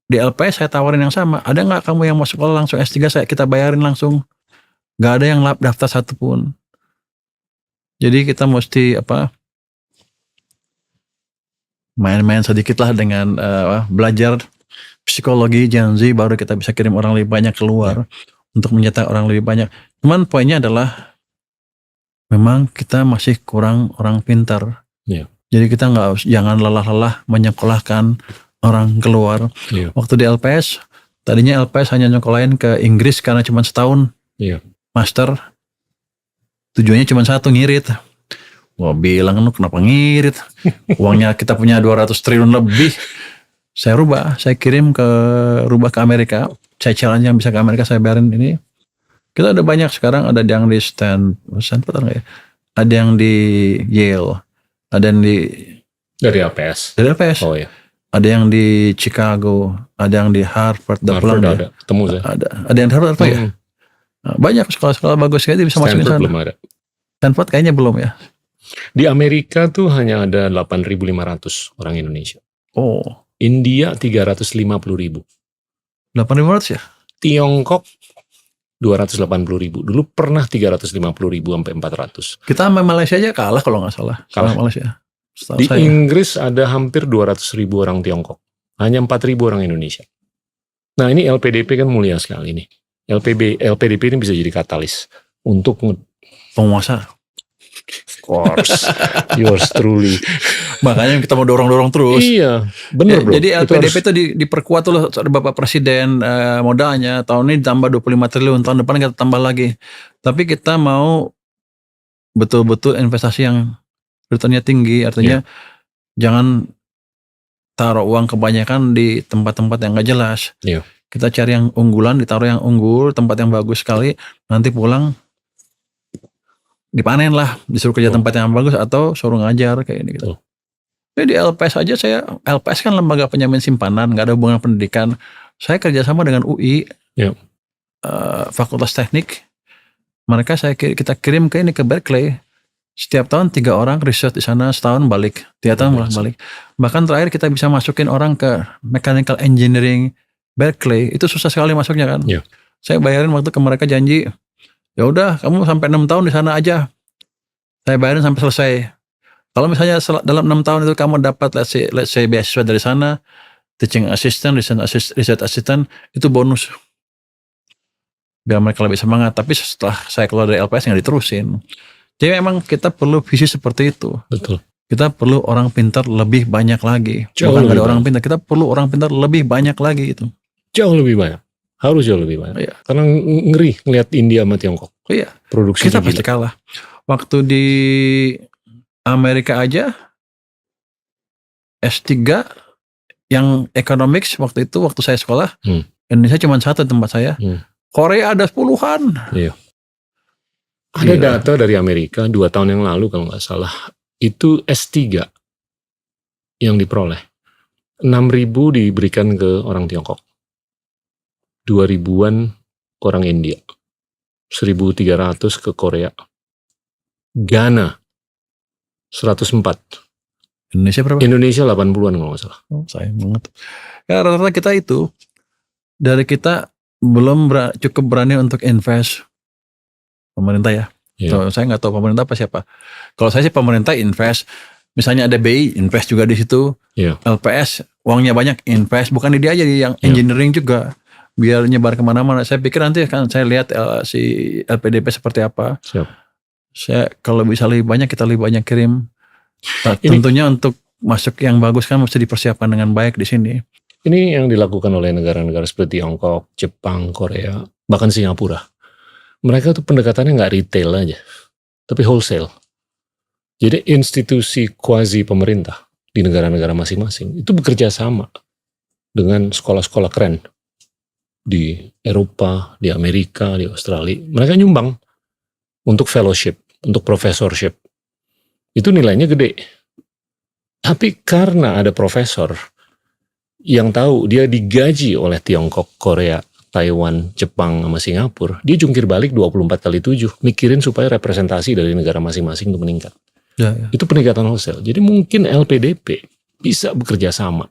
di LPS saya tawarin yang sama. Ada nggak kamu yang mau sekolah langsung S3, kita bayarin langsung. Nggak ada yang daftar satupun. Jadi kita mesti main-main sedikit lah dengan belajar psikologi Gen Z, baru kita bisa kirim orang lebih banyak keluar untuk mencetak orang lebih banyak. Cuman poinnya adalah memang kita masih kurang orang pintar. Jadi kita jangan lelah-lelah menyekolahkan orang keluar. Waktu di LPS, tadinya LPS hanya nyekolahin ke Inggris karena cuma setahun. Master, tujuannya cuma satu, ngirit. Wah bilang lu kenapa ngirit? Uangnya kita punya 200 triliun lebih. Saya rubah ke Amerika. Saya challenge yang bisa ke Amerika, saya bayarin ini. Kita ada banyak sekarang, ada yang di Stanford enggak ya? Ada yang di Yale. Ada yang dari LPS. Dari LPS. Oh iya. Ada yang di Chicago, ada yang di Harvard. Harvard ada, ketemu saya. Ada yang di Harvard apa ya? Banyak sekolah-sekolah bagus sekali bisa masuk ke sana. Belum ada. Stanford kayaknya belum ya. Di Amerika tuh hanya ada 8.500 orang Indonesia. Oh. India 350.000. 8.500 ya? Tiongkok 280.000. Dulu pernah 350.000 sampai 400. Kita sama Malaysia aja kalah kalau nggak salah. Kalah Malaysia. Di Inggris ada hampir 200.000 orang Tiongkok. Hanya 4.000 orang Indonesia. Nah ini LPDP kan mulia sekali nih. LPDP ini bisa jadi katalis untuk penguasa. Of course, yours truly. Makanya kita mau dorong-dorong terus. Iya, benar bro. Jadi LPDP itu diperkuat tuh ada Bapak Presiden, modalnya tahun ini tambah 25 triliun, tahun depan kita tambah lagi. Tapi kita mau betul-betul investasi yang returnnya tinggi, artinya jangan taruh uang kebanyakan di tempat-tempat yang gak jelas. Kita cari yang unggulan, ditaruh yang unggul, tempat yang bagus sekali, nanti pulang dipanen lah, disuruh kerja tempat yang bagus atau suruh ngajar kayak ini gitu. Jadi di LPS aja LPS kan lembaga penjamin simpanan, nggak ada hubungan pendidikan. Saya kerjasama dengan UI, Fakultas Teknik. Mereka kita kirim ke Berkeley. Setiap tahun 3 orang riset di sana, setahun balik, 3 tahun balik. Bahkan terakhir kita bisa masukin orang ke Mechanical Engineering Berkeley, itu susah sekali masuknya kan. Saya bayarin waktu ke mereka janji, ya udah kamu sampai 6 tahun di sana aja, saya bayarin sampai selesai. Kalau misalnya dalam 6 tahun itu kamu dapat let's say beasiswa dari sana, teaching assistant, research assistant, itu bonus. Biar mereka lebih semangat. Tapi setelah saya keluar dari LPS nggak diterusin. Jadi memang kita perlu visi seperti itu. Betul. Kita perlu orang pintar lebih banyak lagi. Bukan ada orang pintar, kita perlu orang pintar lebih banyak lagi itu. Jauh lebih banyak. Harus jauh lebih banyak. Karena ngeri ngelihat India sama Tiongkok. Produksi kita pasti kalah. Waktu di Amerika aja S3 yang economics waktu saya sekolah, Hmm. Indonesia cuma satu tempat saya. Korea ada puluhan. Iya. Ada Gila. data dari Amerika 2 tahun yang lalu kalau nggak salah, itu S3 yang diperoleh. 6.000 diberikan ke orang Tiongkok. 2.000-an orang India. 1.300 ke Korea. Ghana 104. Indonesia berapa? Indonesia 80-an kalau nggak salah. Oh, sayang banget. Ya rata-rata kita itu, dari kita belum cukup berani untuk invest. Pemerintah ya. Iya. So, saya nggak tahu pemerintah apa siapa. Kalau saya sih pemerintah invest. Misalnya ada BI invest juga di situ. Iya. LPS uangnya banyak invest. Bukan di dia aja, yang Iya. engineering juga. Biar nyebar kemana-mana. Saya pikir nanti kan saya lihat si LPDP seperti apa. Siap. Saya kalau bisa lebih banyak, kita lebih banyak kirim. Ini- Tentunya untuk masuk yang bagus kan mesti dipersiapkan dengan baik di sini. Ini yang dilakukan oleh negara-negara seperti Tiongkok, Jepang, Korea, bahkan Singapura. Mereka tuh pendekatannya nggak retail aja, tapi wholesale. Jadi institusi kuasi pemerintah di negara-negara masing-masing itu bekerja sama dengan sekolah-sekolah keren di Eropa, di Amerika, di Australia. Mereka nyumbang untuk fellowship, untuk professorship. Itu nilainya gede. Tapi karena ada profesor yang tahu dia digaji oleh Tiongkok, Korea, Taiwan, Jepang, sama Singapura, dia jungkir balik 24x7, mikirin supaya representasi dari negara masing-masing itu meningkat. Ya. Itu peningkatan wholesale. Jadi mungkin LPDP bisa bekerja sama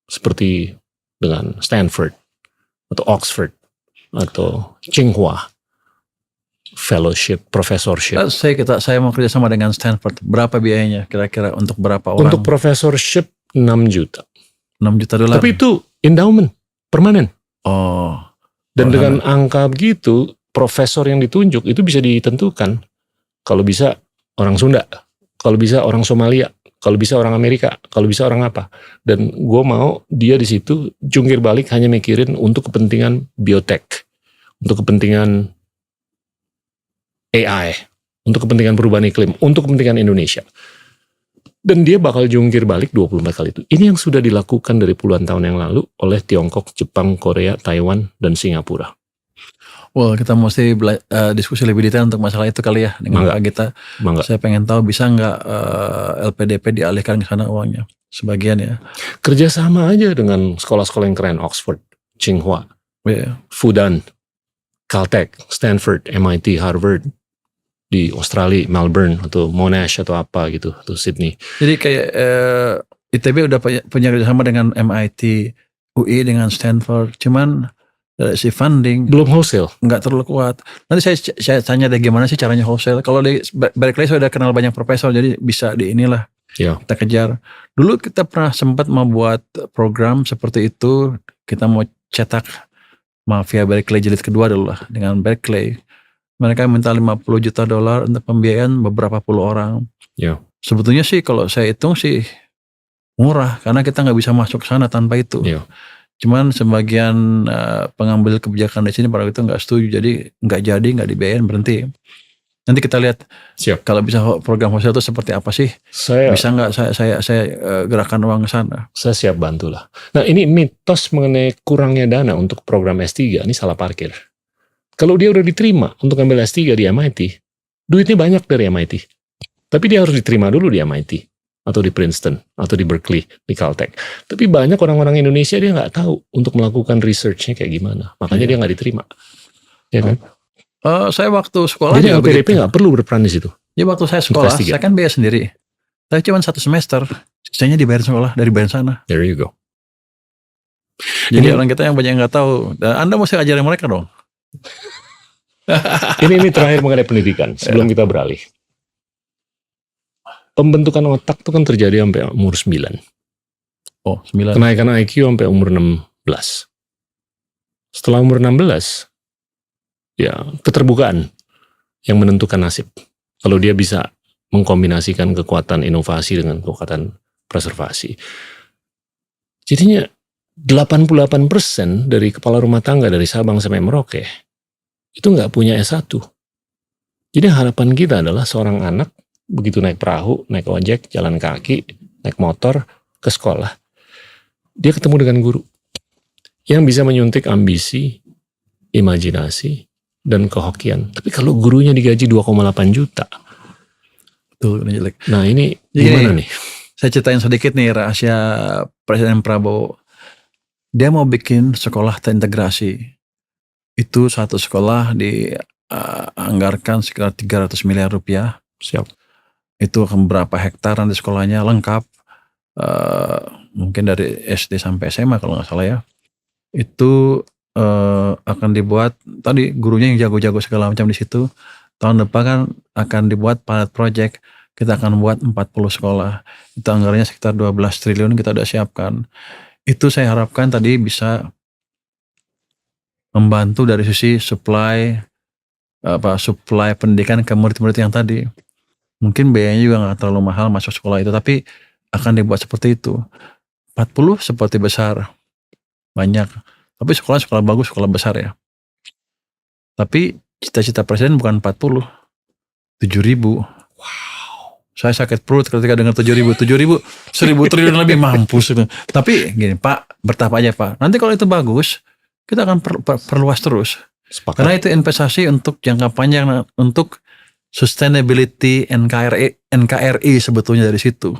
seperti dengan Stanford atau Oxford atau Tsinghua, fellowship, professorship. Saya mau kerja sama dengan Stanford. Berapa biayanya kira-kira untuk berapa orang? Untuk professorship 6 juta. 6 juta dolar. Tapi itu endowment, permanen. Oh. Dan dengan angka begitu, profesor yang ditunjuk itu bisa ditentukan. Kalau bisa orang Sunda, kalau bisa orang Somalia, kalau bisa orang Amerika, kalau bisa orang apa. Dan gue mau dia di situ jungkir balik hanya mikirin untuk kepentingan biotech, untuk kepentingan AI, untuk kepentingan perubahan iklim, untuk kepentingan Indonesia. Dan dia bakal jungkir balik 24 kali itu. Ini yang sudah dilakukan dari puluhan tahun yang lalu oleh Tiongkok, Jepang, Korea, Taiwan, dan Singapura. Well, kita mesti diskusi lebih detail untuk masalah itu kali ya dengan Pak Gita. Bangga. Saya pengen tahu bisa nggak LPDP dialihkan ke sana uangnya sebagian ya. Kerjasama aja dengan sekolah-sekolah yang keren, Oxford, Tsinghua, Fudan, Caltech, Stanford, MIT, Harvard, di Australia, Melbourne, atau Monash, atau apa gitu, atau Sydney. Jadi kayak ITB udah punya kerjasama dengan MIT, UI, dengan Stanford. Cuman si funding belum wholesale, nggak terlalu kuat. Nanti saya tanya deh gimana sih caranya wholesale. Kalau di Berkeley saya udah kenal banyak profesor, jadi bisa di inilah kita kejar. Dulu kita pernah sempat membuat program seperti itu. Kita mau cetak Mafia Berkeley jilid kedua dulu lah dengan Berkeley. Mereka minta $50 juta untuk pembiayaan beberapa puluh orang. Ya. Sebetulnya sih kalau saya hitung sih murah karena kita nggak bisa masuk ke sana tanpa itu. Ya. Cuman sebagian pengambil kebijakan di sini pada itu nggak setuju, jadi nggak dibiayain, berhenti. Nanti kita lihat. Siap. Kalau bisa program wholesale itu seperti apa sih? Bisa nggak saya gerakan uang ke sana? Saya siap bantulah. Nah ini mitos mengenai kurangnya dana untuk program S3 ini salah parkir. Kalau dia udah diterima untuk ambil S3 di MIT, duitnya banyak dari MIT. Tapi dia harus diterima dulu di MIT, atau di Princeton, atau di Berkeley, di Caltech. Tapi banyak orang-orang Indonesia dia nggak tahu untuk melakukan research-nya kayak gimana. Makanya dia nggak diterima. Ya kan? Saya waktu sekolah. Jadi LPDP nggak perlu berperan di situ. Ya waktu saya sekolah, saya kan biaya sendiri. Saya cuma 1 semester, sisanya dibayar sekolah dari bayar sana. There you go. Jadi orang kita yang banyak nggak tahu. Dan Anda mesti ajarin mereka dong. ini terakhir mengenai pendidikan sebelum kita beralih. Pembentukan otak itu kan terjadi sampai umur 9. Oh, 9. Kenaikan IQ sampai umur 16. Setelah umur 16, ya keterbukaan yang menentukan nasib. Kalau dia bisa mengkombinasikan kekuatan inovasi dengan kekuatan preservasi. Jadinya 88% dari kepala rumah tangga dari Sabang sampai Merauke itu nggak punya S1. Jadi harapan kita adalah seorang anak begitu naik perahu, naik ojek, jalan kaki, naik motor, ke sekolah, dia ketemu dengan guru yang bisa menyuntik ambisi, imajinasi, dan kehokian. Tapi kalau gurunya digaji 2,8 juta, Betul, ini jelek. nah ini Jadi gimana nih? Saya ceritain sedikit nih rahasia Presiden Prabowo. Dia mau bikin sekolah terintegrasi. Itu satu sekolah dianggarkan sekitar 300 miliar rupiah. Siap. Itu akan berapa hektar nanti sekolahnya lengkap. Mungkin dari SD sampai SMA kalau nggak salah ya. Itu akan dibuat, tadi gurunya yang jago-jago segala macam di situ. Tahun depan kan akan dibuat pilot project. Kita akan buat 40 sekolah. Itu anggarannya sekitar 12 triliun kita udah siapkan. Itu saya harapkan tadi bisa membantu dari sisi supply pendidikan ke murid-murid yang tadi. Mungkin biayanya juga nggak terlalu mahal masuk sekolah itu, tapi akan dibuat seperti itu. 40 seperti besar, banyak. Tapi sekolah bagus, sekolah besar ya. Tapi cita-cita presiden bukan 40, 7.000. Wow. Saya sakit perut ketika dengar 7.000, 1.000 triliun lebih, mampus. Tapi gini Pak, bertahap aja Pak. Nanti kalau itu bagus, kita akan perluas terus. Sepakat. Karena itu investasi untuk jangka panjang, untuk sustainability NKRI sebetulnya dari situ.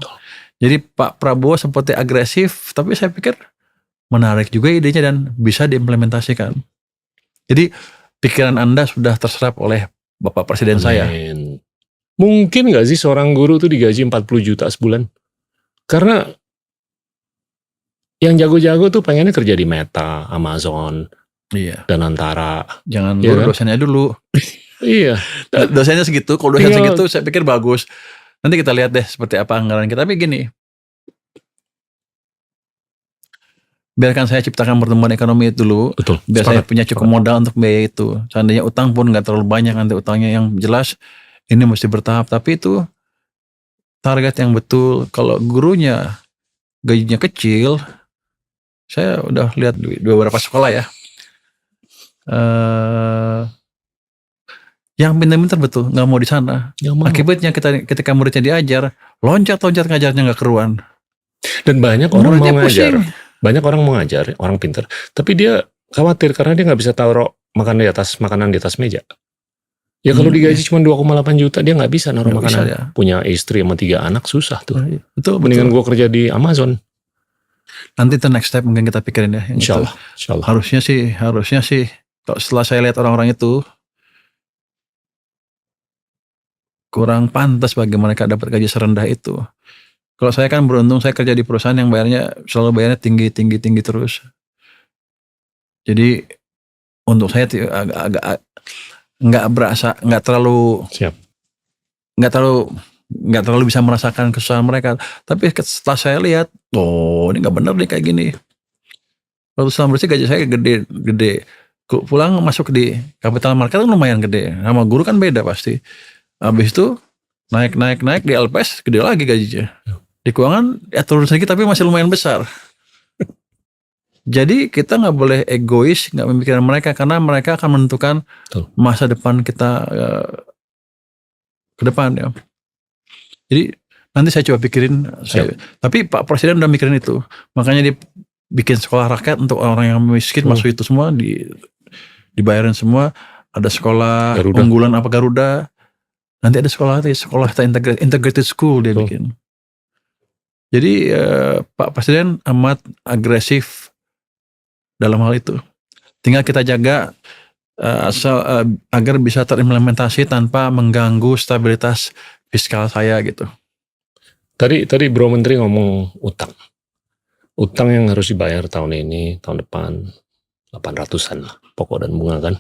Jadi Pak Prabowo seperti agresif, tapi saya pikir menarik juga idenya dan bisa diimplementasikan. Jadi pikiran Anda sudah terserap oleh Bapak Presiden saya. Mungkin gak sih seorang guru tuh digaji 40 juta sebulan? Karena yang jago-jago tuh pengennya kerja di Meta, Amazon, Iya. dan Antara. Jangan Iya dulu kan? dosennya dulu. Iya. Dosennya segitu, kalau dosen Tinggal- segitu saya pikir bagus. Nanti kita lihat deh seperti apa anggaran kita. Tapi gini, biarkan saya ciptakan pertumbuhan ekonomi itu dulu. Betul. Biar saya Sepakat. punya cukup modal untuk biaya itu. Seandainya utang pun nggak terlalu banyak, nanti utangnya yang jelas ini mesti bertahap. Tapi itu target yang betul. Kalau gurunya gajinya kecil, saya udah lihat di beberapa sekolah ya. Yang pintar-pintar betul nggak mau di sana. Nggak mau. Akibatnya ketika muridnya diajar, loncat ngajarnya nggak keruan. Dan banyak orang mau Muridnya ngajar. pusing. Banyak orang mau ngajar, orang pintar. Tapi dia khawatir karena dia nggak bisa taruh makanan di atas meja. Ya kalau digaji cuma 2,8 juta, dia nggak bisa naruh Nggak makanan. bisa, ya. Punya istri sama 3 anak, susah tuh. Itu Mendingan betul. gue kerja di Amazon. Nanti itu next step mungkin kita pikirin ya. Yang Insya itu. Allah. Insya Allah. Harusnya sih. Setelah saya lihat orang-orang itu, kurang pantas bagi mereka dapat gaji serendah itu. Kalau saya kan beruntung, saya kerja di perusahaan yang selalu bayarnya tinggi terus. Jadi untuk saya agak nggak berasa, nggak terlalu Siap. nggak terlalu bisa merasakan kesusahan mereka. Tapi setelah saya lihat, ini nggak benar nih kayak gini. Waktu selama bersih gaji saya gede. Pulang masuk di capital market kan lumayan gede. Sama guru kan beda pasti. Habis itu naik di LPS gede lagi gajinya. Di keuangan ya turun sedikit tapi masih lumayan besar. Jadi kita nggak boleh egois, nggak memikirkan mereka karena mereka akan menentukan masa depan kita ke depan ya. Jadi nanti saya coba pikirin. Tapi Pak Presiden udah mikirin itu. Makanya dia bikin sekolah rakyat untuk orang yang miskin, masuk itu semua dibayarin semua. Ada sekolah Garuda. unggulan apa Garuda. Nanti ada sekolah integrated school dia bikin. Jadi Pak Presiden amat agresif dalam hal itu. Tinggal kita jaga agar bisa terimplementasi tanpa mengganggu stabilitas fiskal saya gitu. Tadi Bro Menteri ngomong utang. Utang yang harus dibayar tahun ini, tahun depan 800-an lah, pokok dan bunga kan.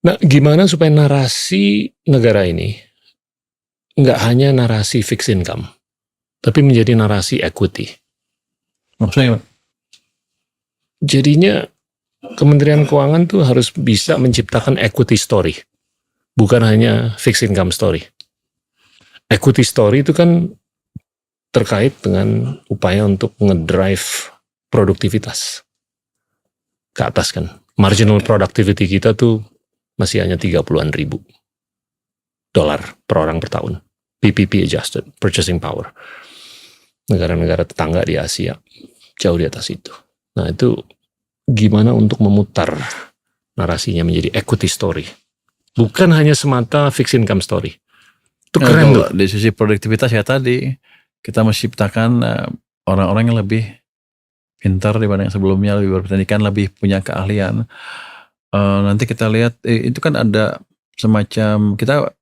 Nah, gimana supaya narasi negara ini nggak hanya narasi fixed income, tapi menjadi narasi equity. Maksudnya gimana? Jadinya Kementerian Keuangan tuh harus bisa menciptakan equity story, bukan hanya fixed income story. Equity story itu kan terkait dengan upaya untuk ngedrive produktivitas ke atas kan. Marginal productivity kita tuh masih hanya 30-an ribu dolar per orang per tahun. PPP adjusted, purchasing power. negara-negara tetangga di Asia jauh di atas itu. Nah itu gimana untuk memutar narasinya menjadi equity story, bukan hanya semata fixed income story. Itu keren tuh. Di sisi produktivitas ya tadi kita mesti ciptakan orang-orang yang lebih pintar dibanding sebelumnya, lebih berpendidikan, lebih punya keahlian. Nanti kita lihat itu kan ada semacam kita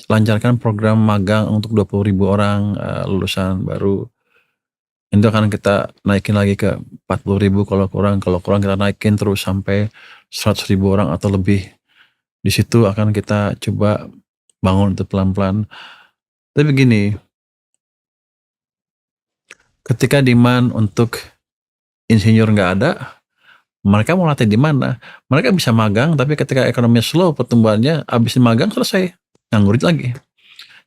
lancarkan program magang untuk 20.000 orang lulusan baru. Itu akan kita naikin lagi ke 40.000 kalau kurang kita naikin terus sampai 100.000 orang atau lebih. Di situ akan kita coba bangun itu pelan-pelan. Tapi begini, ketika demand untuk insinyur nggak ada, mereka mau latih di mana? Mereka bisa magang, tapi ketika ekonominya slow pertumbuhannya, abisin magang selesai, nganggur lagi.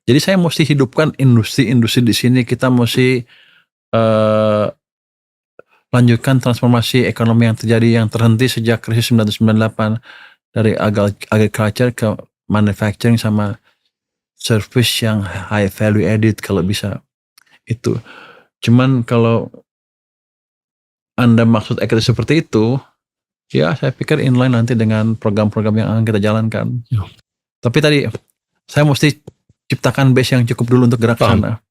Jadi saya mesti hidupkan industri-industri di sini. Kita mesti lanjutkan transformasi ekonomi yang terjadi, yang terhenti sejak krisis 1998 dari agriculture ke manufacturing sama service yang high value added kalau bisa itu. Cuman kalau Anda maksud equity seperti itu, ya saya pikir inline nanti dengan program-program yang akan kita jalankan. Ya. Tapi tadi saya mesti ciptakan base yang cukup dulu untuk gerak ke sana.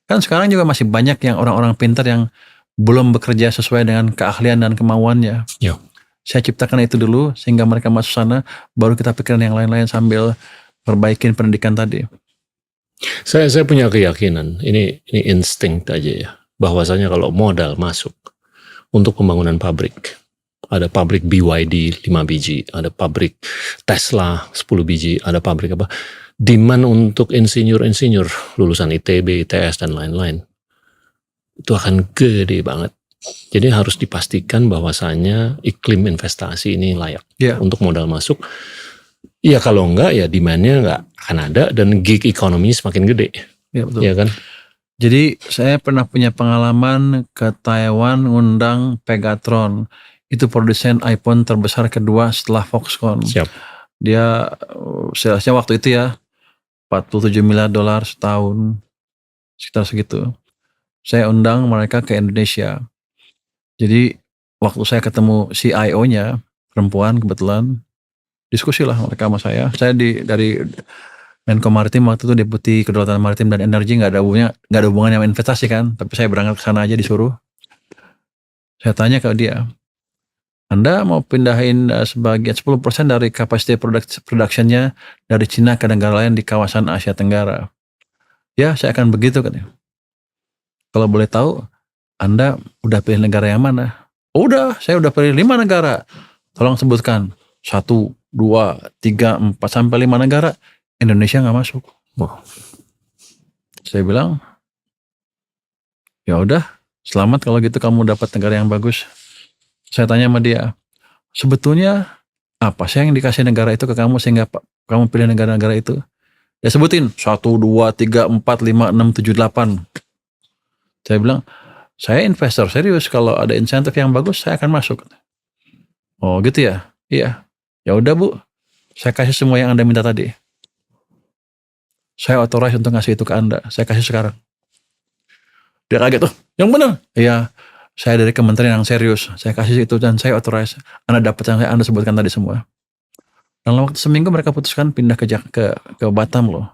Kan sekarang juga masih banyak yang orang-orang pintar yang belum bekerja sesuai dengan keahlian dan kemauannya. Ya. Saya ciptakan itu dulu sehingga mereka masuk sana, baru kita pikirin yang lain-lain sambil perbaikin pendidikan tadi. Saya punya keyakinan, ini insting aja ya, bahwasanya kalau modal masuk untuk pembangunan pabrik, ada pabrik BYD 5 biji, ada pabrik Tesla 10 biji, ada pabrik apa, demand untuk insinyur-insinyur lulusan ITB, ITS dan lain-lain itu akan gede banget. Jadi harus dipastikan bahwasanya iklim investasi ini layak untuk modal masuk. Ya kalau enggak ya demand-nya enggak akan ada dan gig ekonomi semakin gede. Ya betul. Ya kan? Jadi saya pernah punya pengalaman ke Taiwan ngundang Pegatron. Itu produsen iPhone terbesar kedua setelah Foxconn. Siap. Dia salesnya waktu itu ya $47 miliar setahun, sekitar segitu. Saya undang mereka ke Indonesia. Jadi waktu saya ketemu CIO-nya, perempuan kebetulan, diskusi lah mereka sama saya. Saya dari Menko Maritim waktu itu Deputi Kedaulatan Maritim dan Energi, nggak ada hubungannya sama investasi kan. Tapi saya berangkat ke sana aja disuruh. Saya tanya ke dia, Anda mau pindahin sebagian 10% dari kapasitas production-nya dari Cina ke negara lain di kawasan Asia Tenggara. Ya, saya akan begitu kan. Kalau boleh tahu, Anda udah pilih negara yang mana? Udah, saya udah pilih 5 negara. Tolong sebutkan 1, 2, 3, 4 sampai 5 negara. Indonesia nggak masuk. Wow. Saya bilang, ya udah, selamat kalau gitu kamu dapat negara yang bagus. Saya tanya sama dia, sebetulnya apa sih yang dikasih negara itu ke kamu sehingga kamu pilih negara-negara itu? Dia sebutin 1, 2, 3, 4, 5, 6, 7, 8. Saya bilang, saya investor serius, kalau ada insentif yang bagus saya akan masuk. Oh gitu ya? Iya. Ya udah Bu, saya kasih semua yang Anda minta tadi. Saya authorize untuk ngasih itu ke Anda. Saya kasih sekarang. Dia kaget, oh yang benar? Iya, saya dari kementerian yang serius. Saya kasih itu dan saya authorize. Anda dapat yang Anda sebutkan tadi semua. Dalam waktu seminggu mereka putuskan pindah ke Batam loh.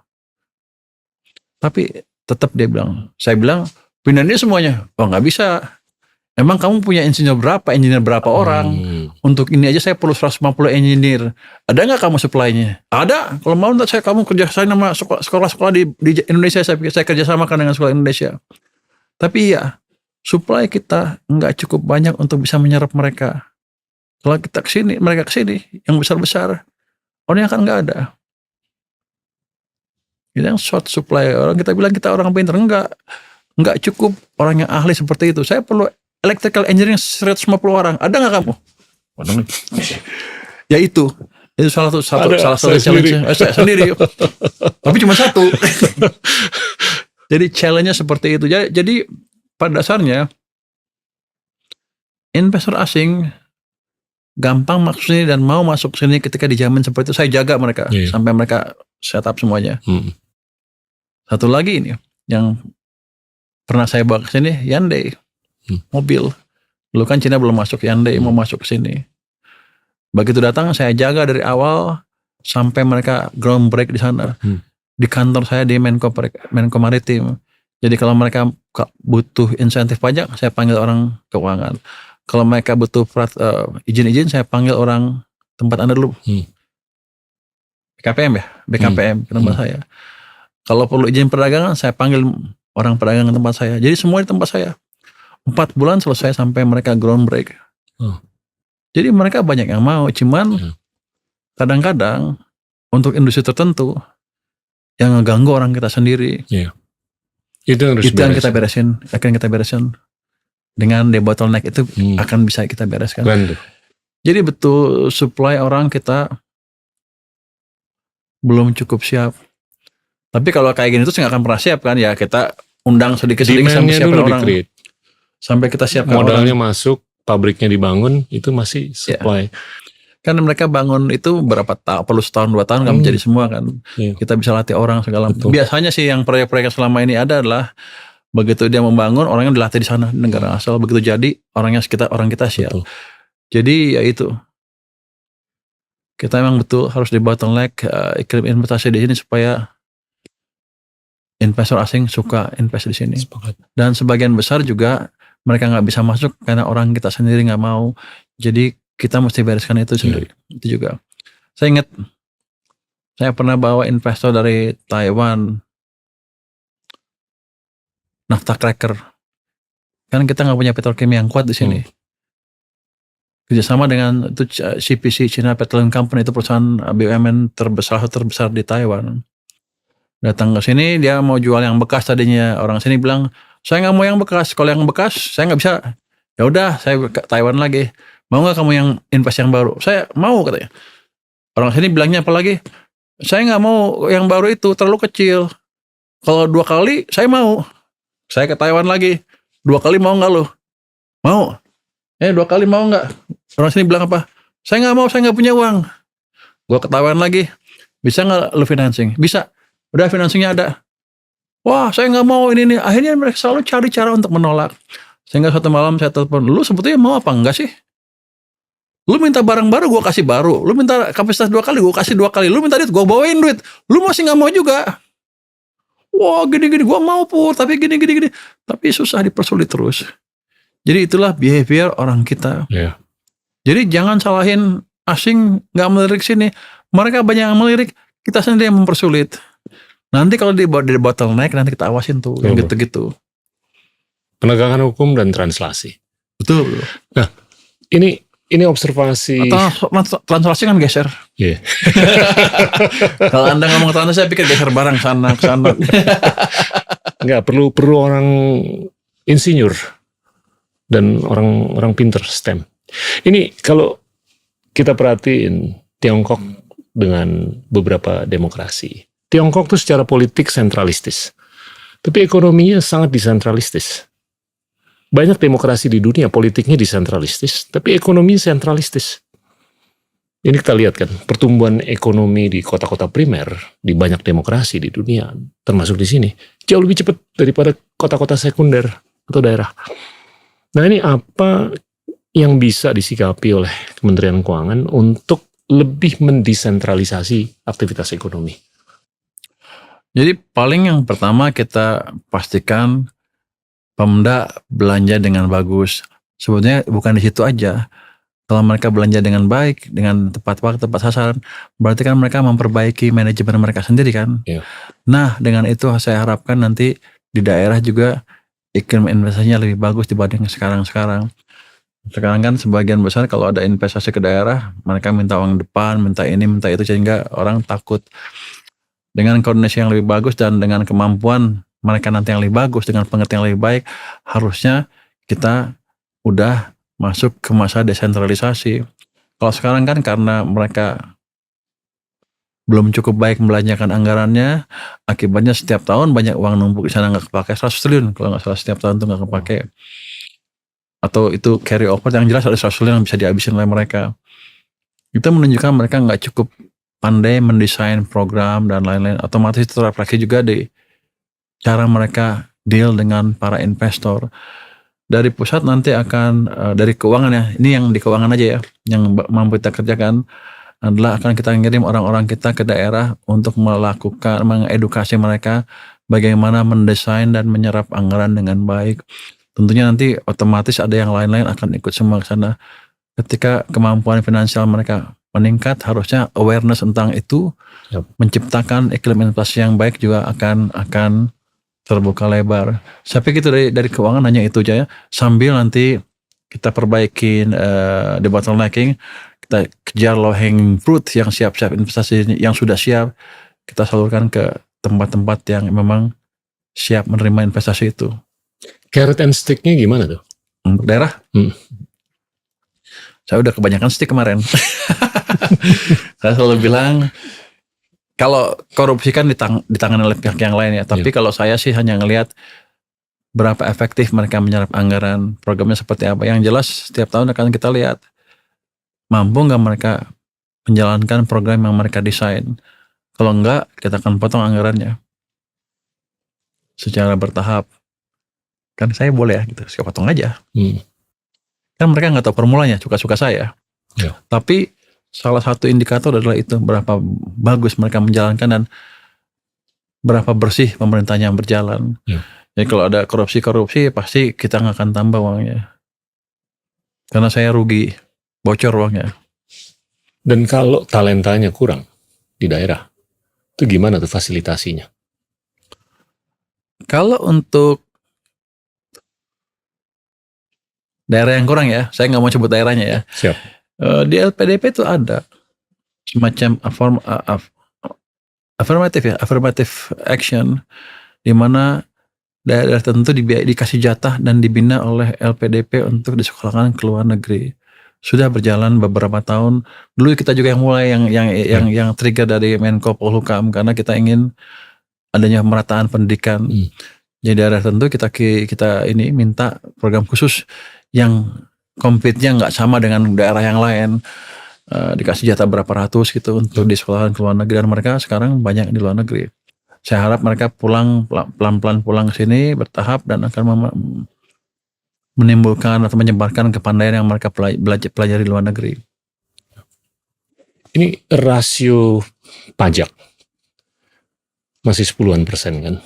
Tapi tetap dia bilang, saya bilang, pindah ini semuanya. Oh nggak bisa. Emang kamu punya engineer berapa orang? Untuk ini aja saya perlu 150 engineer. Ada nggak kamu supply-nya? Ada. Kalau mau nanti kamu kerja sama sekolah-sekolah di Indonesia, saya kerja sama dengan sekolah Indonesia. Tapi ya, supply kita nggak cukup banyak untuk bisa menyerap mereka. Kalau kita kesini, mereka kesini, yang besar-besar, orangnya kan nggak ada. Kita yang short supply, orang kita bilang kita orang pintar, nggak cukup orang yang ahli seperti itu. Saya perlu electrical engineering 150 orang. Ada nggak kamu? Ya itu salah satu challenge saya sendiri. Tapi cuma satu. Jadi challenge-nya seperti itu. Jadi pada dasarnya investor asing gampang masuk sini dan mau masuk sini ketika dijamin seperti itu. Saya jaga mereka sampai mereka setup semuanya. Satu lagi ini yang pernah saya bawa ke sini Hyundai mobil. Dulu kan Cina belum masuk, Hyundai mau masuk ke sini. Begitu datang saya jaga dari awal sampai mereka ground break di sana. Di kantor saya di Menko Maritim. Jadi kalau mereka butuh insentif pajak, saya panggil orang keuangan. Kalau mereka butuh izin-izin, saya panggil orang tempat Anda dulu. BKPM ya, BKPM ke tempat saya. Kalau perlu izin perdagangan, saya panggil orang perdagangan ke tempat saya. Jadi semua di tempat saya. 4 bulan selesai sampai mereka ground break. Jadi mereka banyak yang mau, cuman kadang-kadang untuk industri tertentu yang ngeganggu orang kita sendiri. Itu yang kita beresin, akan kita beresin dengan debottleneck itu akan bisa kita bereskan. Jadi betul supply orang kita belum cukup siap. Tapi kalau kayak gini terus nggak akan pernah siap kan ya, kita undang sedikit-sedikit sampai siapkan orang. Sampai kita siapkan modalnya orang. Masuk, pabriknya dibangun, itu masih supply. Kan mereka bangun itu berapa tahun, perlu setahun 2 tahun nggak menjadi semua kan. Kita bisa latih orang segala. Biasanya sih yang proyek-proyek selama ini adalah begitu dia membangun, orangnya dilatih di sana di negara asal, begitu jadi orang kita siap. Jadi ya itu. Kita memang betul harus di bottleneck iklim investasi di sini supaya investor asing suka invest di sini. Dan sebagian besar juga mereka nggak bisa masuk karena orang kita sendiri nggak mau. Jadi kita mesti bereskan itu sendiri. Itu juga. Saya ingat, saya pernah bawa investor dari Taiwan, nafta cracker. Kan kita nggak punya petrokimia yang kuat di sini. Kerjasama dengan itu CPC, China Petroleum Company, itu perusahaan BUMN terbesar di Taiwan. Datang ke sini, dia mau jual yang bekas tadinya. Orang sini bilang, saya nggak mau yang bekas. Kalau yang bekas, saya nggak bisa. Ya udah, saya ke Taiwan lagi. Mau nggak kamu yang invest yang baru? Saya mau, katanya. Orang sini bilangnya apa lagi? Saya nggak mau yang baru itu, terlalu kecil. Kalau 2 kali, saya mau. Saya ke Taiwan lagi. 2 kali mau nggak lo? Mau. 2 kali mau nggak? Orang sini bilang apa? Saya nggak mau, saya nggak punya uang. Gue ke Taiwan lagi. Bisa nggak lo financing? Bisa. Udah financingnya ada. Wah, saya nggak mau ini. Akhirnya mereka selalu cari cara untuk menolak. Sehingga suatu malam saya telepon, lu sebetulnya mau apa enggak sih? Lu minta barang baru, gue kasih baru. Lu minta kapasitas 2 kali, gue kasih 2 kali. Lu minta duit, gue bawain duit. Lu masih nggak mau juga. Wah, gini-gini, gue mau pur, tapi gini-gini. Tapi susah, dipersulit terus. Jadi itulah behavior orang kita. Jadi jangan salahin asing nggak melirik sini. Mereka banyak yang melirik, kita sendiri yang mempersulit. Nanti kalau di bottleneck, nanti kita awasin tuh, yang gitu-gitu. Penegakan hukum dan translasi. Betul. Nah, ini observasi. Translasi kan geser. Kalau Anda ngomong translasi, saya pikir geser barang sana ke sana. Enggak, perlu orang insinyur dan orang pinter STEM. Ini kalau kita perhatiin Tiongkok dengan beberapa demokrasi. Tiongkok itu secara politik sentralistis, tapi ekonominya sangat desentralistis. Banyak demokrasi di dunia politiknya desentralistis, tapi ekonominya sentralistis. Ini kita lihat kan, pertumbuhan ekonomi di kota-kota primer, di banyak demokrasi di dunia, termasuk di sini, jauh lebih cepat daripada kota-kota sekunder atau daerah. Nah, ini apa yang bisa disikapi oleh Kementerian Keuangan untuk lebih mendesentralisasi aktivitas ekonomi? Jadi paling yang pertama kita pastikan Pemda belanja dengan bagus. Sebetulnya bukan di situ aja. Kalau mereka belanja dengan baik, dengan tepat waktu, tepat sasaran, berarti kan mereka memperbaiki manajemen mereka sendiri kan. Nah, dengan itu saya harapkan nanti di daerah juga iklim investasinya lebih bagus dibanding sekarang-sekarang. Sekarang kan sebagian besar kalau ada investasi ke daerah, mereka minta uang depan, minta ini, minta itu, sehingga orang takut. Dengan koordinasi yang lebih bagus dan dengan kemampuan mereka nanti yang lebih bagus, dengan pengertian yang lebih baik, harusnya kita udah masuk ke masa desentralisasi. Kalau sekarang kan karena mereka belum cukup baik membelanjakan anggarannya, akibatnya setiap tahun banyak uang numpuk di sana nggak kepake, 100 triliun kalau nggak salah setiap tahun tuh nggak kepake. Atau itu carry over, yang jelas ada 100 triliun yang bisa dihabisin oleh mereka. Itu menunjukkan mereka nggak cukup pandai mendesain program dan lain-lain. Otomatis itu terrefleksi juga di cara mereka deal dengan para investor. Dari pusat nanti akan dari keuangan ya, ini yang di keuangan aja ya, yang mampu kita kerjakan adalah akan kita ngirim orang-orang kita ke daerah untuk melakukan mengedukasi mereka bagaimana mendesain dan menyerap anggaran dengan baik. Tentunya nanti otomatis ada yang lain-lain akan ikut semua ke sana. Ketika kemampuan finansial mereka meningkat, harusnya awareness tentang itu menciptakan iklim investasi yang baik juga akan terbuka lebar. Saya pikir itu dari keuangan hanya itu aja ya. Sambil nanti kita perbaikin the bottlenecking, kita kejar low hanging fruit yang siap-siap investasi yang sudah siap, kita salurkan ke tempat-tempat yang memang siap menerima investasi itu. Carrot and stick-nya gimana tuh? Untuk daerah? Saya udah kebanyakan stick kemarin. Saya selalu bilang, kalau korupsi kan ditangani oleh pihak yang lain ya. Tapi kalau saya sih hanya ngelihat berapa efektif mereka menyerap anggaran, programnya seperti apa. Yang jelas setiap tahun akan kita lihat mampu nggak mereka menjalankan program yang mereka desain. Kalau enggak, kita akan potong anggarannya secara bertahap. Kan saya boleh ya gitu, saya potong aja. Kan mereka nggak tahu formulanya, suka-suka saya. Tapi salah satu indikator adalah itu, berapa bagus mereka menjalankan dan berapa bersih pemerintahnya yang berjalan. Jadi kalau ada korupsi pasti kita nggak akan tambah uangnya. Karena saya rugi, bocor uangnya. Dan kalau talentanya kurang di daerah, itu gimana tuh fasilitasinya? Kalau untuk daerah yang kurang ya, saya nggak mau sebut daerahnya ya. Siap. Di LPDP itu ada semacam affirmative action, di mana daerah tertentu dikasih jatah dan dibina oleh LPDP untuk disekolahkan ke luar negeri. Sudah berjalan beberapa tahun. Dulu kita juga yang mulai yang trigger dari Menko Polhukam, karena kita ingin adanya pemerataan pendidikan. Jadi daerah tertentu kita ini minta program khusus yang compete-nya nggak sama dengan daerah yang lain, dikasih jatah berapa ratus gitu untuk disekolahkan ke luar negeri, dan mereka sekarang banyak di luar negeri. Saya harap mereka pelan-pelan pulang ke sini bertahap dan akan menimbulkan atau menyebarkan kepandaian yang mereka pelajari di luar negeri. Ini rasio pajak masih 10% kan?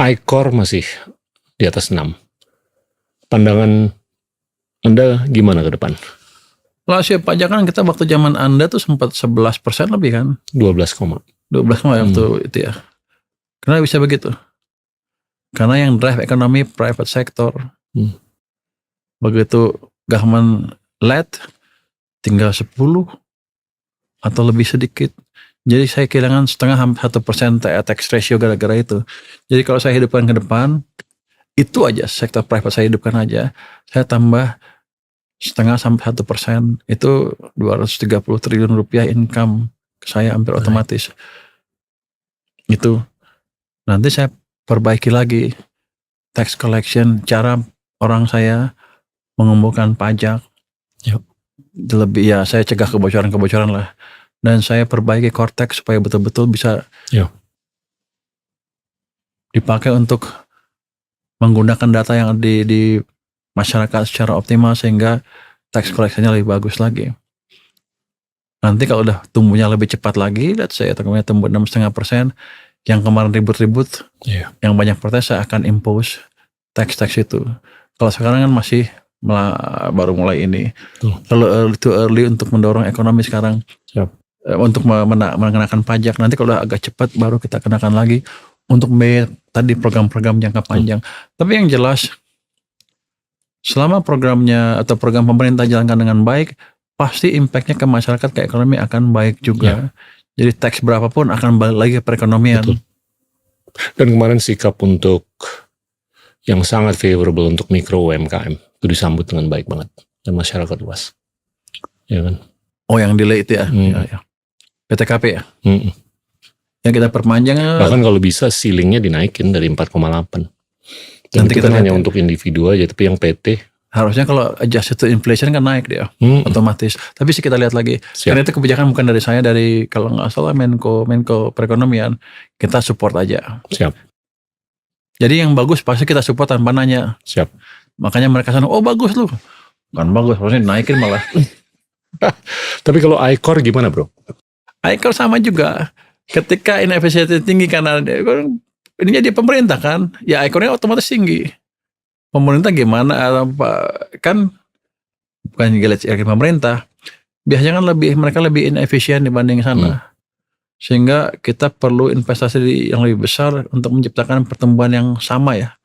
ICOR masih di atas 6. Pandangan Anda gimana ke depan? Rasio pajak kan kita waktu zaman Anda tuh sempat 11% lebih kan? 12, 12 waktu itu ya. Kenapa bisa begitu? Karena yang drive ekonomi private sector. Begitu government led tinggal 10 atau lebih sedikit. Jadi saya kehilangan 0,5% tax ratio gara-gara itu. Jadi kalau saya hidupkan ke depan, itu aja sektor private saya hidupkan aja, saya tambah 0,5-1%, itu 230 triliun rupiah income saya hampir otomatis. Itu nanti saya perbaiki lagi tax collection, cara orang saya mengumpulkan pajak. Lebih ya, saya cegah kebocoran lah. Dan saya perbaiki Cortex supaya betul-betul bisa dipakai untuk menggunakan data yang di masyarakat secara optimal sehingga tax collection-nya lebih bagus lagi. Nanti kalau udah tumbuhnya lebih cepat lagi, let's say kemudian tumbuh 6,5%, yang kemarin ribut-ribut, yang banyak protes, saya akan impose tax itu. Kalau sekarang kan masih baru mulai ini, terlalu early untuk mendorong ekonomi sekarang. Untuk mengenakan pajak. Nanti kalau agak cepat baru kita kenakan lagi untuk tadi program-program jangka panjang. Tapi yang jelas selama programnya atau program pemerintah jalankan dengan baik, pasti impactnya ke masyarakat, ke ekonomi akan baik juga. Jadi tax berapapun akan balik lagi ke perekonomian. Dan kemarin sikap untuk yang sangat favorable untuk mikro UMKM itu disambut dengan baik banget dan masyarakat luas. Ya kan? Oh, yang delay itu ya. PTKP ya. Yang kita perpanjang. Bahkan kalau bisa ceilingnya dinaikin dari 4,8. Dan nanti kita hanya untuk individu aja, tapi yang PT harusnya kalau adjusted to inflation kan naik dia, otomatis. Tapi sih kita lihat lagi. Karena itu kebijakan bukan dari saya, dari kalau nggak salah Menko Perekonomian. Kita support aja. Siap. Jadi yang bagus pasti kita support tanpa nanya. Siap. Makanya mereka sana, oh bagus lu. Kan bagus, harusnya naikin malah. Tapi kalau iCore gimana bro? iCore sama juga. Ketika inefisiensi tinggi karena ini jadi pemerintah kan, ya iCore-nya otomatis tinggi. Pemerintah gimana? Kan bukan gila pemerintah. Biasanya kan mereka lebih inefisien dibanding sana. Sehingga kita perlu investasi yang lebih besar untuk menciptakan pertumbuhan yang sama ya.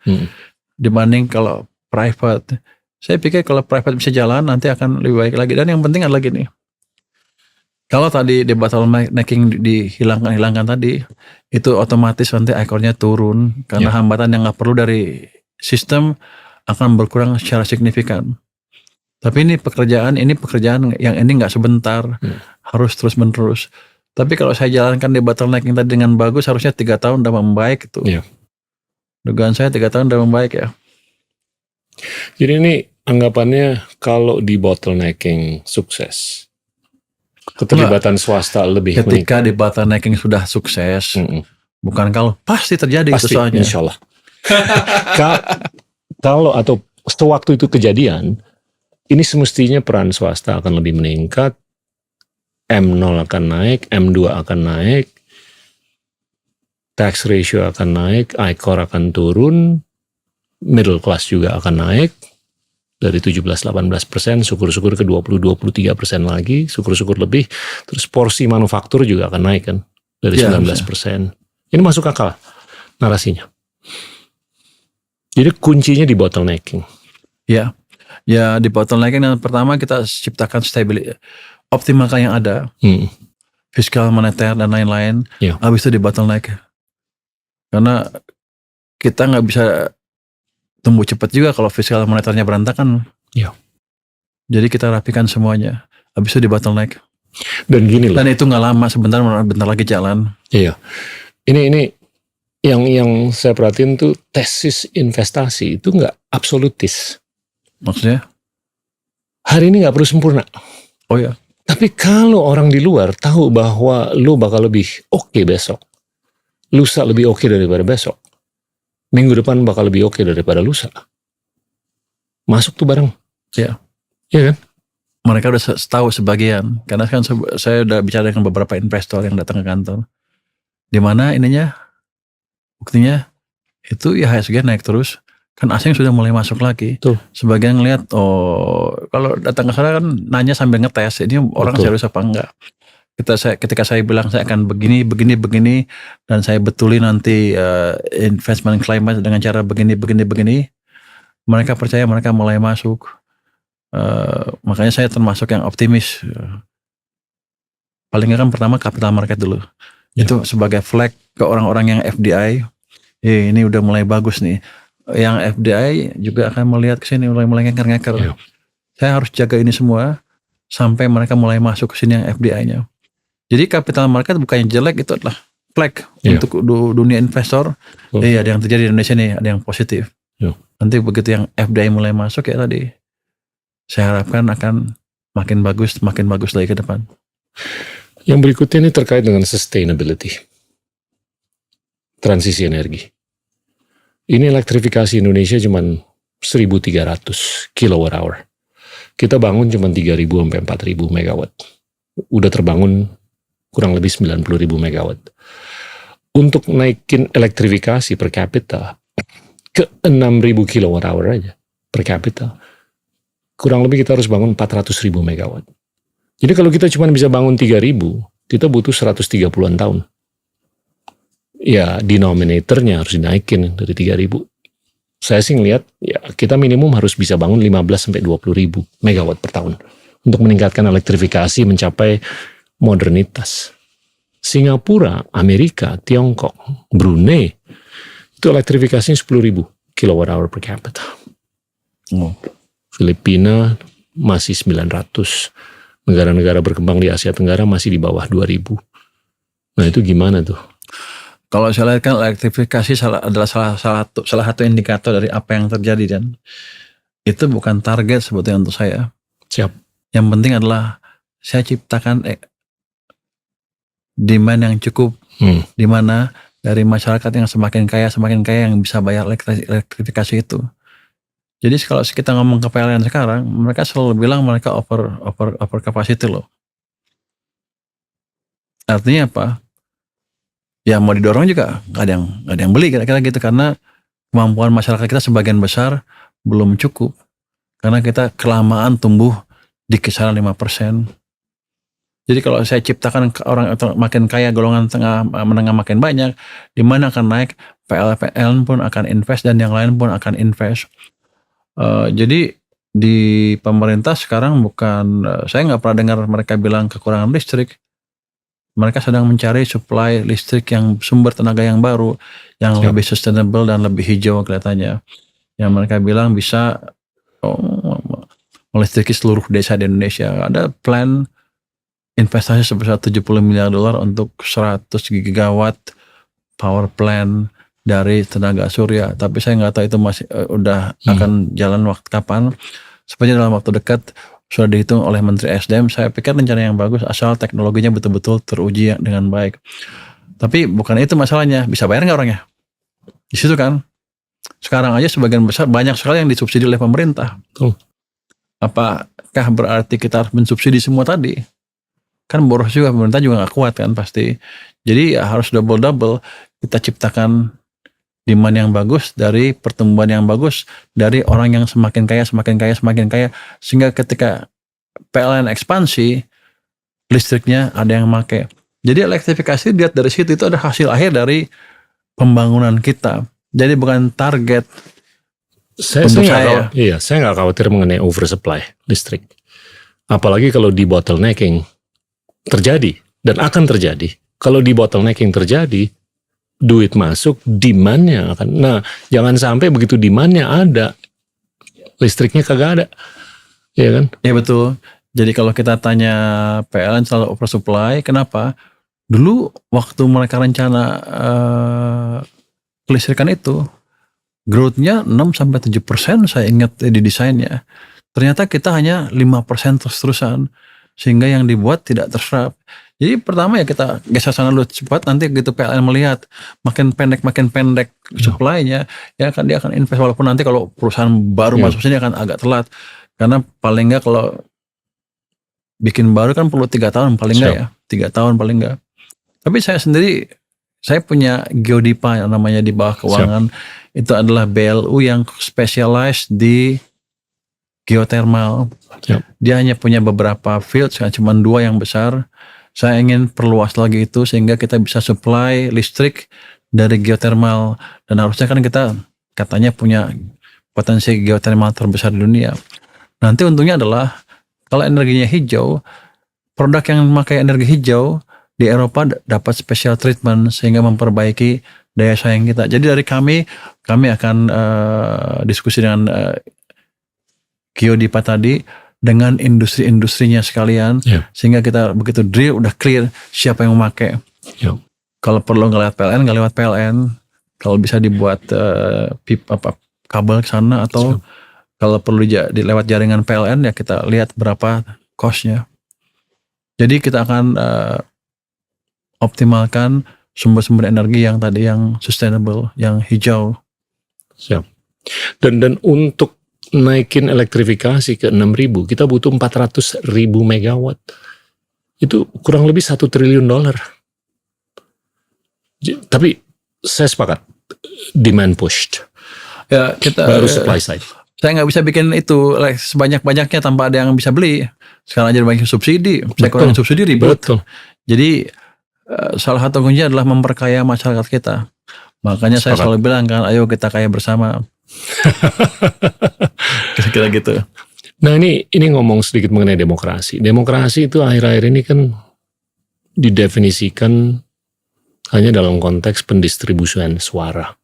Dibanding kalau private. Saya pikir kalau private bisa jalan nanti akan lebih baik lagi. Dan yang penting adalah gini. Kalau tadi di bottlenecking dihilangkan tadi, itu otomatis nanti iCore-nya turun. Karena hambatan yang gak perlu dari sistem akan berkurang secara signifikan. Tapi ini pekerjaan yang ini gak sebentar. Harus terus menerus. Tapi kalau saya jalankan di bottlenecking tadi dengan bagus, harusnya 3 tahun udah membaik tuh. Dugaan saya 3 tahun udah membaik ya. Jadi ini anggapannya kalau di bottlenecking sukses, keterlibatan swasta lebih ketika di bottlenecking sudah sukses, bukan kalau pasti terjadi pasti, itu soalnya. Insya Allah. Kalau atau sewaktu itu kejadian, ini semestinya peran swasta akan lebih meningkat. M0 akan naik, M2 akan naik, tax ratio akan naik, iCore akan turun, middle class juga akan naik, dari 17-18%, syukur-syukur ke 20-23% lagi, syukur-syukur lebih, terus porsi manufaktur juga akan naik kan, dari 19%. Ini masuk akal narasinya. Jadi kuncinya di bottlenecking. Ya di bottlenecking yang pertama kita ciptakan stability. Optimalkan yang ada, fiskal, moneter dan lain-lain. Habis itu di bottleneck, karena kita nggak bisa tumbuh cepat juga kalau fiskal moneternya berantakan. Jadi kita rapikan semuanya, habis itu di bottleneck. Dan gini loh. Dan itu nggak lama, bentar lagi jalan. Iya, ini yang saya perhatiin tuh tesis investasi itu nggak absolutis. Maksudnya? Hari ini nggak perlu sempurna. Oh ya. Tapi kalau orang di luar tahu bahwa lu bakal lebih oke besok, lusa lebih oke daripada besok, minggu depan bakal lebih oke daripada lusa, masuk tuh bareng. Iya kan? Mereka udah tahu sebagian, karena kan saya udah bicara dengan beberapa investor yang datang ke kantor. Di mana ininya, buktinya itu IHSG naik terus. Kan asing sudah mulai masuk lagi. Sebagian ngelihat, kalau datang ke sana kan nanya sambil ngetes, ini orang serius apa enggak. Ketika saya bilang saya akan begini, dan saya betulin nanti investment climate dengan cara begini, mereka percaya, mereka mulai masuk. Makanya saya termasuk yang optimis. Paling enggak kan pertama capital market dulu. Itu sebagai flag ke orang-orang yang FDI, ini udah mulai bagus nih. Yang FDI juga akan melihat ke sini mulai ngeker-ngeker. Saya harus jaga ini semua sampai mereka mulai masuk ke sini yang FDI-nya. Jadi capital market bukannya jelek, itu adalah flag untuk dunia investor. Ada yang terjadi di Indonesia nih, ada yang positif. Nanti begitu yang FDI mulai masuk ya tadi, saya harapkan akan makin bagus lagi ke depan. Yang berikutnya ini terkait dengan sustainability, transisi energi. Ini elektrifikasi Indonesia cuma 1.300 kWh. Kita bangun cuma 3.000 sampai 4.000 megawatt. Udah terbangun kurang lebih 90.000 megawatt. Untuk naikin elektrifikasi per kapita ke 6.000 kWh aja per kapita, kurang lebih kita harus bangun 400.000 megawatt. Jadi kalau kita cuma bisa bangun 3.000, kita butuh 130-an tahun. Ya denominatornya harus dinaikin dari 3.000. Saya sih ngelihat ya kita minimum harus bisa bangun 15-20.000 megawatt per tahun untuk meningkatkan elektrifikasi mencapai modernitas. Singapura, Amerika, Tiongkok, Brunei itu elektrifikasinya 10.000 kWh per kapita. Filipina masih 900. Negara-negara berkembang di Asia Tenggara masih di bawah 2.000. Nah itu gimana tuh? Kalau saya lihat kan elektrifikasi adalah salah satu indikator dari apa yang terjadi, dan itu bukan target sebetulnya untuk saya. Siap. Yang penting adalah saya ciptakan demand yang cukup, di mana dari masyarakat yang semakin kaya yang bisa bayar elektrifikasi itu. Jadi kalau kita ngomong ke PLN sekarang, mereka selalu bilang mereka over capacity loh. Artinya apa? Ya mau didorong juga nggak ada yang beli kira-kira gitu, karena kemampuan masyarakat kita sebagian besar belum cukup. Karena kita kelamaan tumbuh di kisaran 5%. Jadi kalau saya ciptakan orang makin kaya, golongan menengah makin banyak, di mana akan naik, PLN pun akan invest dan yang lain pun akan invest. Jadi di pemerintah sekarang saya nggak pernah dengar mereka bilang kekurangan listrik. Mereka sedang mencari supply listrik yang sumber tenaga yang baru, yang lebih sustainable dan lebih hijau kelihatannya. Yang mereka bilang bisa melistriki seluruh desa di Indonesia. Ada plan investasi sebesar $70 miliar untuk 100 gigawatt power plant dari tenaga surya. Tapi saya nggak tahu itu masih akan jalan waktu kapan. Sepertinya dalam waktu dekat sudah dihitung oleh Menteri SDM. Saya pikir rencana yang bagus asal teknologinya betul-betul teruji dengan baik. Tapi bukan itu masalahnya. Bisa bayar nggak orangnya? Di situ kan. Sekarang aja sebagian besar banyak sekali yang disubsidi oleh pemerintah. Apakah berarti kita harus mensubsidi semua tadi? Kan boros juga, pemerintah juga nggak kuat kan pasti. Jadi ya harus double kita ciptakan demand yang bagus dari pertumbuhan yang bagus dari orang yang semakin kaya, sehingga ketika PLN ekspansi listriknya ada yang make. Jadi elektrifikasi dilihat dari situ, itu ada hasil akhir dari pembangunan kita. Jadi bukan target. Saya nggak khawatir mengenai oversupply listrik. Apalagi kalau di bottlenecking terjadi dan akan terjadi. Kalau di bottlenecking terjadi, duit masuk, demand-nya akan. Nah, jangan sampai begitu demand-nya ada, listriknya kagak ada. Iya kan? Ya betul. Jadi kalau kita tanya PLN selalu oversupply, kenapa? Dulu waktu mereka rencana kelistrikan itu, growth-nya 6-7% saya ingat di desainnya. Ternyata kita hanya 5% terus-terusan. Sehingga yang dibuat tidak terserap. Jadi pertama ya kita geser sana dulu cepat, nanti gitu PLN melihat makin pendek supply-nya, ya kan dia akan invest, walaupun nanti kalau perusahaan baru masuk sini akan agak telat. Karena paling enggak kalau bikin baru kan perlu 3 tahun paling enggak ya. 3 tahun paling enggak. Tapi saya sendiri, saya punya Geodipa yang namanya di bawah keuangan. Itu adalah BLU yang specialized di geothermal. Dia hanya punya beberapa fields, cuma 2 yang besar. Saya ingin perluas lagi itu sehingga kita bisa supply listrik dari geothermal. Dan harusnya kan kita katanya punya potensi geothermal terbesar di dunia. Nanti untungnya adalah kalau energinya hijau, produk yang memakai energi hijau di Eropa dapat special treatment sehingga memperbaiki daya saing kita. Jadi dari kami akan diskusi dengan Geodipa tadi dengan industri-industrinya sekalian, sehingga kita begitu drill udah clear siapa yang memakai. Kalau perlu nggak lewat PLN, kalau bisa dibuat kabel ke sana, atau kalau perlu lewat jaringan PLN ya kita lihat berapa cost-nya. Jadi kita akan optimalkan sumber-sumber energi yang tadi yang sustainable, yang hijau. Dan untuk naikin elektrifikasi ke 6.000, kita butuh 400.000 megawatt. Itu kurang lebih $1 triliun. Tapi saya sepakat, demand pushed. Ya, baru supply side. Saya nggak bisa bikin itu sebanyak-banyaknya tanpa ada yang bisa beli. Sekarang aja banyak subsidi. Saya kurang subsidi ribut. Jadi salah satu kuncinya adalah memperkaya masyarakat kita. Makanya saya selalu bilang kan, ayo kita kaya bersama. Kira-kira gitu. Nah ini ngomong sedikit mengenai demokrasi. Demokrasi itu akhir-akhir ini kan didefinisikan hanya dalam konteks pendistribusian suara.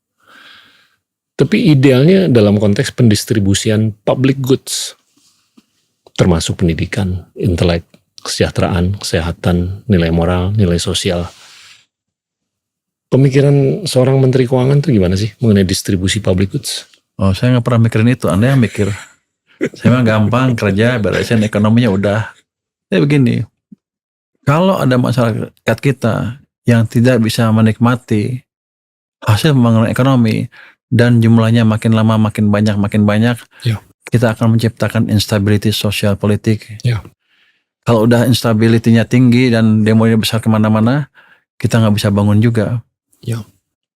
Tapi idealnya dalam konteks pendistribusian public goods, termasuk pendidikan, intelek, kesejahteraan, kesehatan, nilai moral, nilai sosial. Pemikiran seorang Menteri Keuangan itu gimana sih mengenai distribusi public goods? Oh, saya nggak pernah mikirin itu. Anda yang mikir. Saya mah gampang kerja, beresin ekonominya udah. Jadi begini, kalau ada masyarakat kita yang tidak bisa menikmati hasil pembangunan ekonomi dan jumlahnya makin lama makin banyak, Ya. kita akan menciptakan instability sosial politik. Ya. Kalau udah instability-nya tinggi dan demonya besar kemana-mana, kita nggak bisa bangun juga. Ya.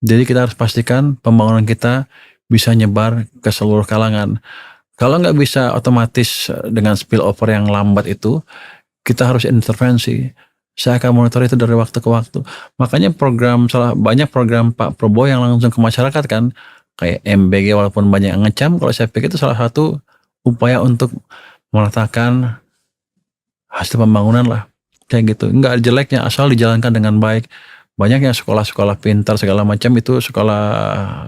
Jadi kita harus pastikan pembangunan kita bisa nyebar ke seluruh kalangan. Kalau nggak bisa otomatis dengan spillover yang lambat itu, kita harus intervensi. Saya akan monitor itu dari waktu ke waktu. Makanya banyak program Pak Prabowo yang langsung ke masyarakat kan, kayak MBG walaupun banyak yang ngecam, kalau saya pikir itu salah satu upaya untuk meletakkan hasil pembangunan lah, kayak gitu. Nggak jeleknya asal dijalankan dengan baik. Banyak yang sekolah-sekolah pintar segala macam itu sekolah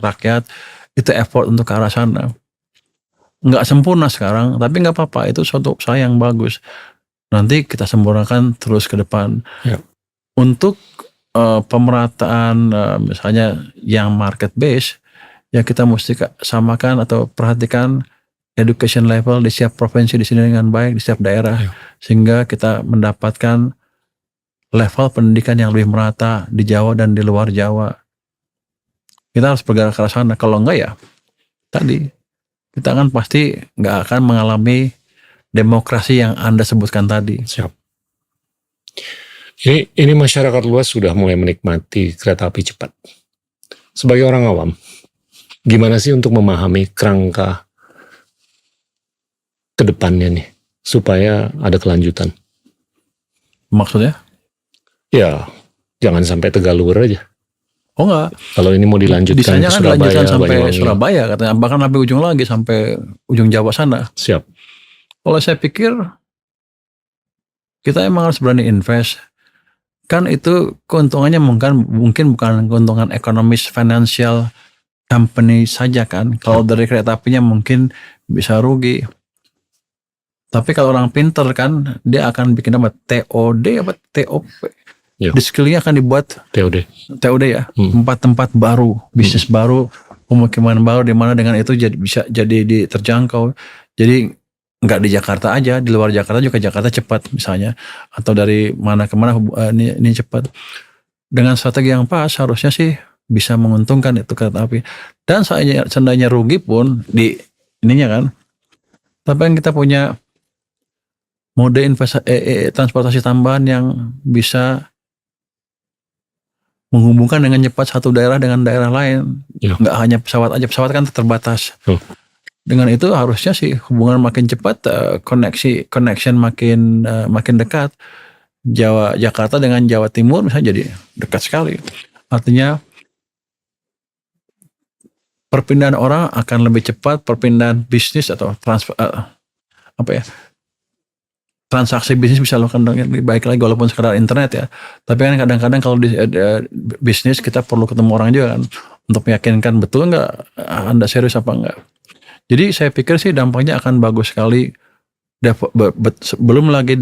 rakyat itu effort untuk ke arah sana. Nggak sempurna sekarang, tapi nggak apa-apa, itu suatu usaha yang bagus. Nanti kita sempurnakan terus ke depan. Ya. Untuk pemerataan misalnya yang market base, ya kita mesti samakan atau perhatikan education level di setiap provinsi di sini dengan baik, di setiap daerah. Ya. Sehingga kita mendapatkan level pendidikan yang lebih merata di Jawa dan di luar Jawa. Kita harus bergerak ke arah sana. Kalau enggak ya tadi, kita kan pasti nggak akan mengalami demokrasi yang Anda sebutkan tadi. Siap. Ini masyarakat luas sudah mulai menikmati kereta api cepat. Sebagai orang awam, gimana sih untuk memahami kerangka ke depannya nih, supaya ada kelanjutan? Maksudnya? Ya, jangan sampai Tegalur aja. Oh enggak. Kalau ini mau dilanjutkan Desainnya ke kan dilanjutkan Surabaya, sampai Banyuwangi. Surabaya katanya, bahkan sampai ujung lagi, sampai ujung Jawa sana. Siap. Kalau saya pikir kita emang harus berani invest. Kan itu keuntungannya mungkin bukan keuntungan ekonomis financial company saja kan. Kalau dari kereta apinya mungkin bisa rugi. Tapi kalau orang pinter kan, dia akan bikin apa? TOD apa TOP? Ya. Di sekelilingnya akan dibuat TOD ya, tempat-tempat baru, bisnis baru, pemukiman baru, di mana dengan itu bisa jadi terjangkau. Jadi nggak di Jakarta aja, di luar Jakarta juga Jakarta cepat misalnya, atau dari mana ke mana ini cepat. Dengan strategi yang pas harusnya sih bisa menguntungkan itu kereta api. Dan seandainya rugi pun di ininya kan, tapi yang kita punya mode transportasi tambahan yang bisa menghubungkan dengan cepat satu daerah dengan daerah lain. Ya. Nggak hanya pesawat aja, pesawat kan terbatas. Dengan itu harusnya sih hubungan makin cepat, connection makin dekat. Jakarta dengan Jawa Timur misalnya jadi dekat sekali. Artinya perpindahan orang akan lebih cepat, perpindahan bisnis atau transaksi bisnis bisa lakukan lebih baik lagi walaupun sekedar internet ya. Tapi kan kadang-kadang kalau di bisnis kita perlu ketemu orang juga kan untuk meyakinkan betul nggak Anda serius apa enggak. Jadi saya pikir sih dampaknya akan bagus sekali. Belum lagi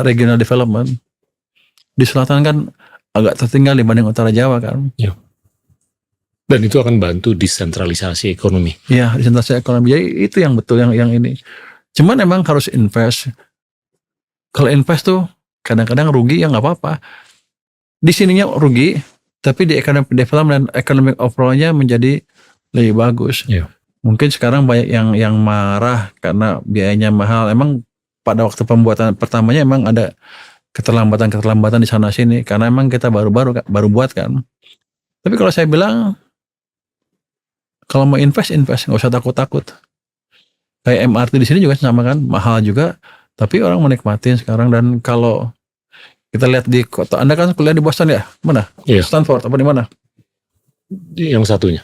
regional development di selatan kan agak tertinggal dibanding utara Jawa kan. Ya. Dan itu akan bantu desentralisasi ekonomi. Iya, desentralisasi ekonomi. Jadi itu yang betul yang ini. Cuman emang harus invest. Kalau invest tuh kadang-kadang rugi ya nggak apa-apa. Di sininya rugi, tapi di economic development dan economic overall-nya menjadi lebih bagus. Ya. Mungkin sekarang banyak yang marah karena biayanya mahal. Emang pada waktu pembuatan pertamanya emang ada keterlambatan di sana sini karena emang kita baru buat kan. Tapi kalau saya bilang kalau mau invest nggak usah takut. Kayak MRT di sini juga sama kan, mahal juga. Tapi orang menikmatin sekarang. Dan kalau kita lihat di kota, Anda kan kuliah di Boston ya? Mana? Iya. Stanford apa di mana? Yang satunya,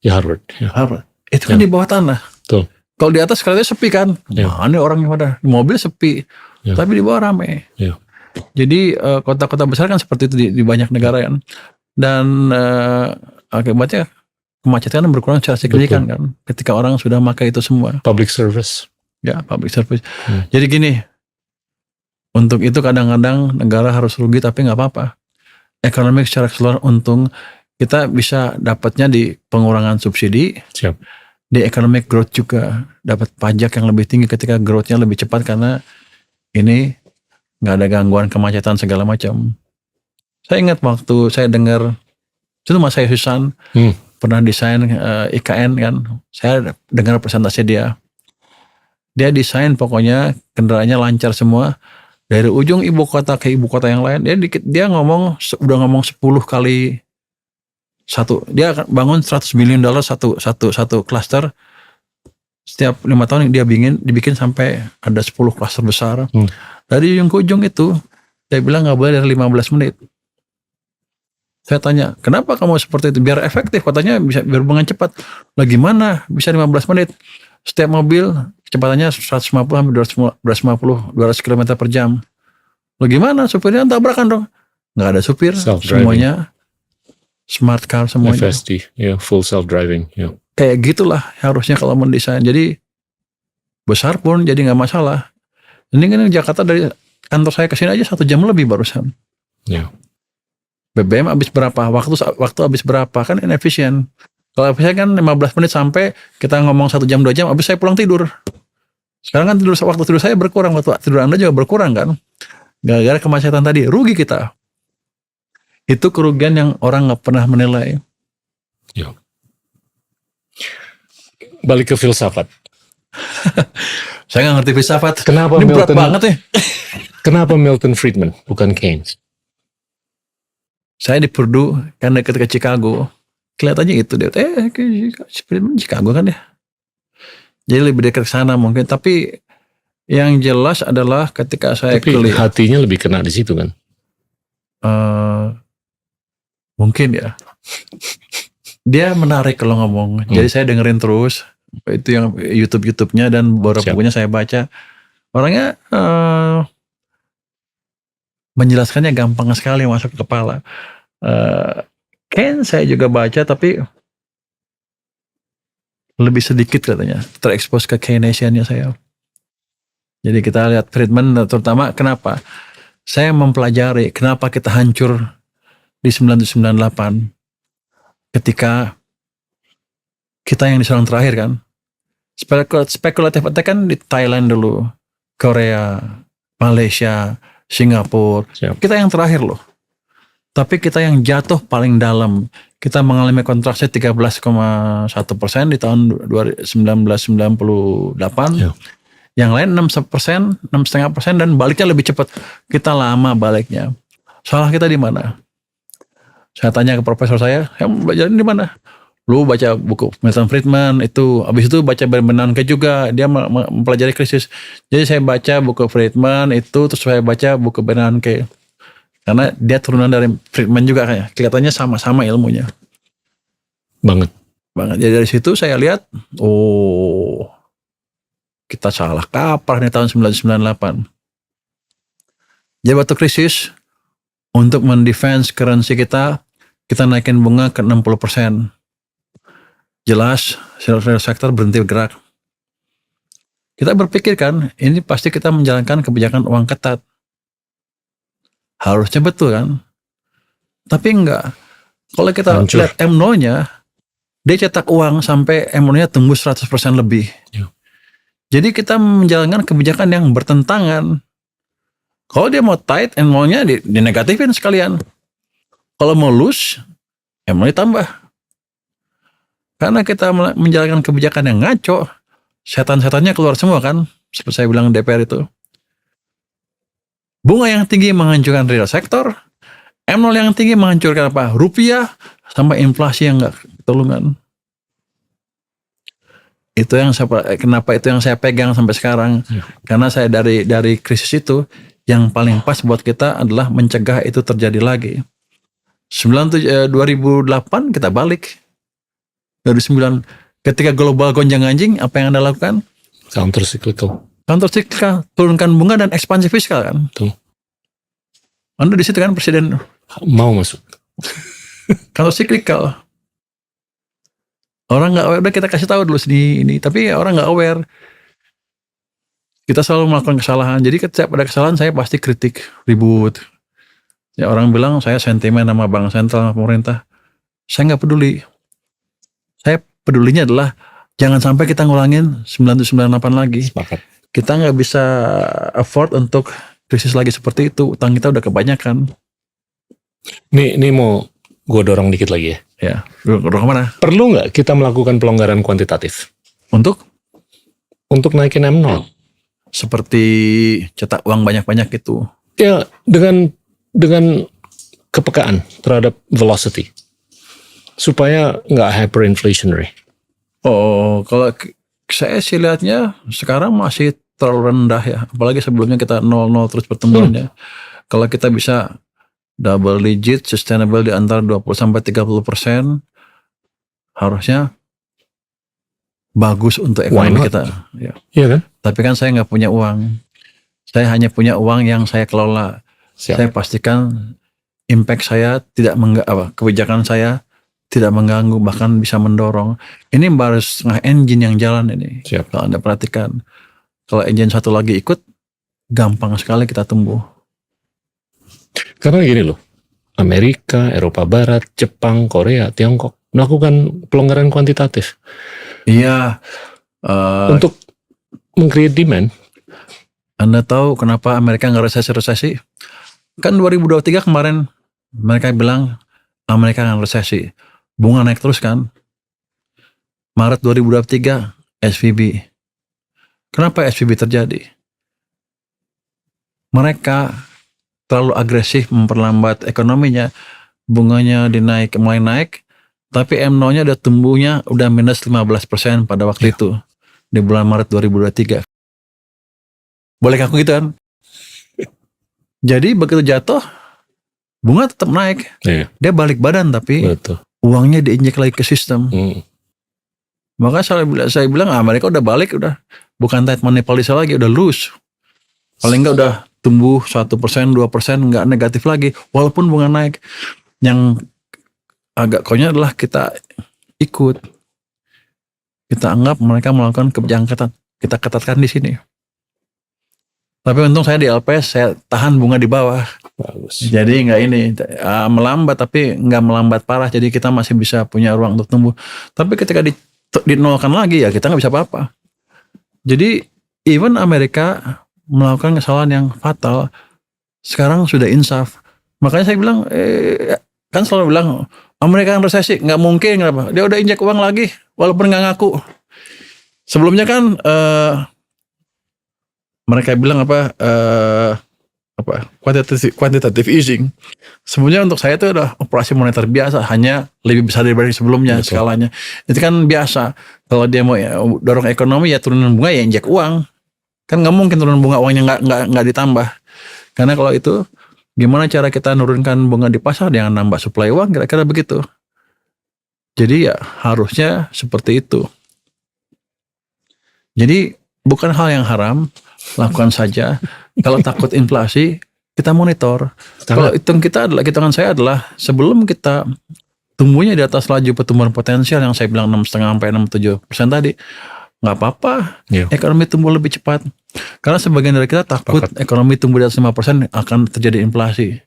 ya Harvard. Ya. Harvard. Itu kan di bawah tanah. Betul. Kalau di atas kelihatannya sepi kan? Ya. Mana orangnya pada? Di mobil sepi, Ya. tapi di bawah rame. Ya. Jadi kota-kota besar kan seperti itu di banyak negara kan. Dan akibatnya kemacetan berkurang secara signifikan kan. Ketika orang sudah pakai itu semua. Public service. Ya, public service. Jadi gini, untuk itu kadang-kadang negara harus rugi tapi nggak apa-apa. Ekonomi secara keseluruhan untung, kita bisa dapatnya di pengurangan subsidi. Siap. Di economic growth juga dapat pajak yang lebih tinggi ketika growth-nya lebih cepat karena ini nggak ada gangguan kemacetan segala macam. Saya ingat waktu saya Itu Mas saya Susan pernah desain IKN kan. Saya dengar presentasi dia. Dia desain pokoknya kendaraannya lancar semua. Dari ujung ibu kota ke ibu kota yang lain. Dia udah ngomong 10 kali satu. Dia akan bangun $100 billion satu klaster. Setiap 5 tahun dia dibikin sampai ada 10 klaster besar. Dari ujung ke ujung itu, dia bilang nggak boleh dari 15 menit. Saya tanya, kenapa kamu seperti itu? Biar efektif, katanya bisa biar hubungan cepat. Lah gimana bisa 15 menit? Setiap mobil kecepatannya 150 sampai 200 km per jam. Lah gimana? Supirnya tabrakan dong. Nggak ada supir, semuanya smart car semuanya. FSD, full self driving. Kayak gitulah harusnya kalau mendesain. Jadi besar pun jadi nggak masalah. Ini kan Jakarta dari kantor saya ke sini aja 1 jam lebih barusan. BBM habis berapa? Waktu habis berapa? Kan inefisien. Kalau saya kan 15 menit sampai, kita ngomong 1 jam 2 jam, habis saya pulang tidur. Sekarang kan waktu tidur saya berkurang, waktu tidur Anda juga berkurang kan. Gara-gara kemacetan tadi, rugi kita. Itu kerugian yang orang nggak pernah menilai. Balik ke filsafat. Saya nggak ngerti filsafat. Kenapa ini Milton, berat banget ya. Kenapa Milton Friedman bukan Keynes? Saya di Purdue kan dekat ke Chicago. Kelihatannya itu deh. Friedman Chicago kan ya. Jadi lebih dekat ke sana mungkin. Tapi yang jelas adalah ketika saya kuliah. Hatinya lebih kena di situ kan? Mungkin ya. Dia menarik kalau ngomong. Jadi saya dengerin terus. Itu yang YouTube-nya dan beberapa bukunya saya baca. Orangnya menjelaskannya gampang sekali masuk ke kepala. Ken saya juga baca tapi lebih sedikit katanya terekspos ke Keynesiannya saya. Jadi kita lihat Friedman terutama kenapa saya mempelajari kenapa kita hancur di 1998 ketika kita yang diserang terakhir kan. Spekulatif attack kan di Thailand dulu, Korea, Malaysia, Singapura. Kita yang terakhir loh. Tapi kita yang jatuh paling dalam. Kita mengalami kontraksi 13,1% di tahun 1998. Yang lain 6,5% dan baliknya lebih cepat. Kita lama baliknya. Salah kita di mana? Saya tanya ke profesor saya belajar di mana? Lu baca buku Milton Friedman itu, habis itu baca Bernanke juga, dia mempelajari krisis. Jadi saya baca buku Friedman itu, terus saya baca buku Bernanke. Karena dia turunan dari Friedman juga kayaknya. Kelihatannya sama-sama ilmunya. Banget. Jadi dari situ saya lihat, kita salah kaprah nih tahun 1998. Jadi waktu krisis, untuk mendefense currency kita naikin bunga ke 60%. Jelas, real sektor berhenti bergerak. Kita berpikir kan, ini pasti kita menjalankan kebijakan uang ketat. Harusnya betul kan? Tapi enggak. Kalau kita lihat M0-nya, dia cetak uang sampai M0-nya tembus 100% lebih. Jadi kita menjalankan kebijakan yang bertentangan. Kalau dia mau tight, M0-nya dinegatifin sekalian. Kalau mau loose, M0-nya tambah. Karena kita menjalankan kebijakan yang ngaco, setan-setannya keluar semua kan. Seperti saya bilang DPR itu. Bunga yang tinggi menghancurkan real sektor, M0 yang tinggi menghancurkan apa? Rupiah, sama inflasi yang nggak ketulungan. Itu yang kenapa itu yang saya pegang sampai sekarang. Karena saya dari krisis itu, yang paling pas buat kita adalah mencegah itu terjadi lagi. 2008 kita balik. 2009 ketika global gonjang-ganjing, apa yang Anda lakukan? Counter cyclical, turunkan bunga dan ekspansi fiskal kan. Tuh. Anda di situ kan presiden mau masuk. counter cyclical. Orang nggak aware, udah kita kasih tahu dulu ini, tapi orang nggak aware. Kita selalu melakukan kesalahan. Jadi ketika ada kesalahan saya pasti kritik, ribut. Ya orang bilang saya sentimen sama bank sentral, sama pemerintah. Saya nggak peduli. Saya pedulinya adalah jangan sampai kita ngulangin 1998 lagi. Sepakat. Kita nggak bisa afford untuk krisis lagi seperti itu. Utang kita udah kebanyakan. Ini mau Gue dorong dikit lagi ya. Ya, dorong kemana? Perlu nggak kita melakukan pelonggaran kuantitatif Untuk naikin M0? seperti cetak uang banyak-banyak itu. Ya, dengan kepekaan terhadap velocity. Supaya nggak hyperinflationary. Oh, kalau saya sih lihatnya sekarang masih terlalu rendah ya. Apalagi sebelumnya kita 0-0 terus pertumbuhannya. Kalau kita bisa double digit, sustainable di antara 20-30%, harusnya bagus untuk ekonomi kita. Ya. Iya kan? Tapi kan saya nggak punya uang. Saya hanya punya uang yang saya kelola. Siap. Saya pastikan impact saya tidak kebijakan saya tidak mengganggu, bahkan bisa mendorong. Ini baru setengah engine yang jalan ini. Siap. Kalau Anda perhatikan, kalau engine satu lagi ikut, gampang sekali kita tumbuh. Karena gini loh, Amerika, Eropa Barat, Jepang, Korea, Tiongkok melakukan pelonggaran kuantitatif. Iya. Untuk meng-create demand. Anda tahu kenapa Amerika nggak resesi? Kan 2023 kemarin mereka bilang Amerika akan resesi. Bunga naik terus kan. Maret 2023 SVB. Kenapa SVB terjadi? Mereka terlalu agresif memperlambat ekonominya. Bunganya mulai naik. Tapi M0-nya udah tumbuhnya udah minus 15% pada waktu itu. Di bulan Maret 2023. Boleh aku gitu kan? Jadi begitu jatuh, bunga tetap naik. Iya. Dia balik badan tapi Betul. uangnya diinjek lagi ke sistem. Maka saya bilang Amerika udah balik, udah bukan tight money policy lagi, udah loose. Paling enggak udah tumbuh 1%, 2%, enggak negatif lagi. Walaupun bunga naik. Yang agak konyol adalah kita ikut. Kita anggap mereka melakukan kebijakan, kita ketatkan di sini. Tapi untung saya di LPS, saya tahan bunga di bawah. Bagus. Jadi enggak melambat, tapi enggak melambat parah. Jadi kita masih bisa punya ruang untuk tumbuh. Tapi ketika dinolkan lagi ya kita nggak bisa apa-apa. Jadi even Amerika melakukan kesalahan yang fatal, sekarang sudah insaf. Makanya saya bilang, kan selalu bilang Amerika yang resesi, nggak mungkin, kenapa? Dia udah injek uang lagi, walaupun nggak ngaku. Sebelumnya kan mereka bilang quantitative easing. Sebenarnya untuk saya itu adalah operasi moneter biasa, hanya lebih besar daripada sebelumnya. Betul. Skalanya. Itu kan biasa. Kalau dia mau dorong ekonomi ya turunan bunga ya injek uang. Kan nggak mungkin turun bunga uangnya nggak ditambah. Karena kalau itu gimana cara kita nurunkan bunga di pasar dengan nambah supply uang, kira-kira begitu. Jadi ya harusnya seperti itu. Jadi bukan hal yang haram, lakukan saja. Kalau takut inflasi, kita monitor. Kalau hitungan saya adalah sebelum kita tumbuhnya di atas laju pertumbuhan potensial yang saya bilang 6,5 sampai 6,7% tadi, nggak apa-apa. Ekonomi tumbuh lebih cepat. Karena sebagian dari kita takut ekonomi tumbuh di atas 5% akan terjadi inflasi.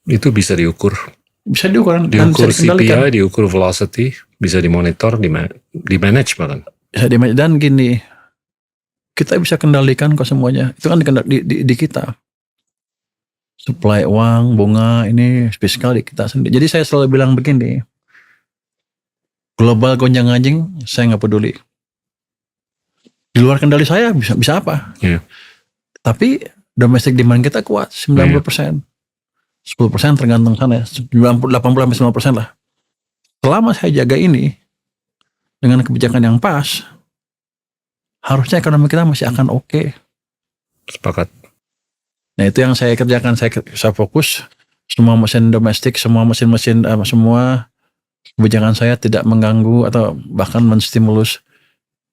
Itu bisa diukur. Bisa diukur. Diukur CPI, diukur velocity, bisa dimonitor, di-manage bahkan. Bisa di-manage. Dan gini, kita bisa kendalikan kok semuanya. Itu kan di kita. Supply uang, bunga, ini fiskal di kita sendiri. Jadi saya selalu bilang begini, global gonjang-ganjing saya nggak peduli. Di luar kendali saya bisa apa? Yeah. Tapi domestic demand kita kuat 90%. 10% tergantung sana ya. 80-90% lah. Selama saya jaga ini dengan kebijakan yang pas, harusnya ekonomi kita masih akan oke. Sepakat. Nah itu yang saya kerjakan, saya fokus semua mesin domestik, semua mesin-mesin, semua kebijakan saya tidak mengganggu atau bahkan menstimulus,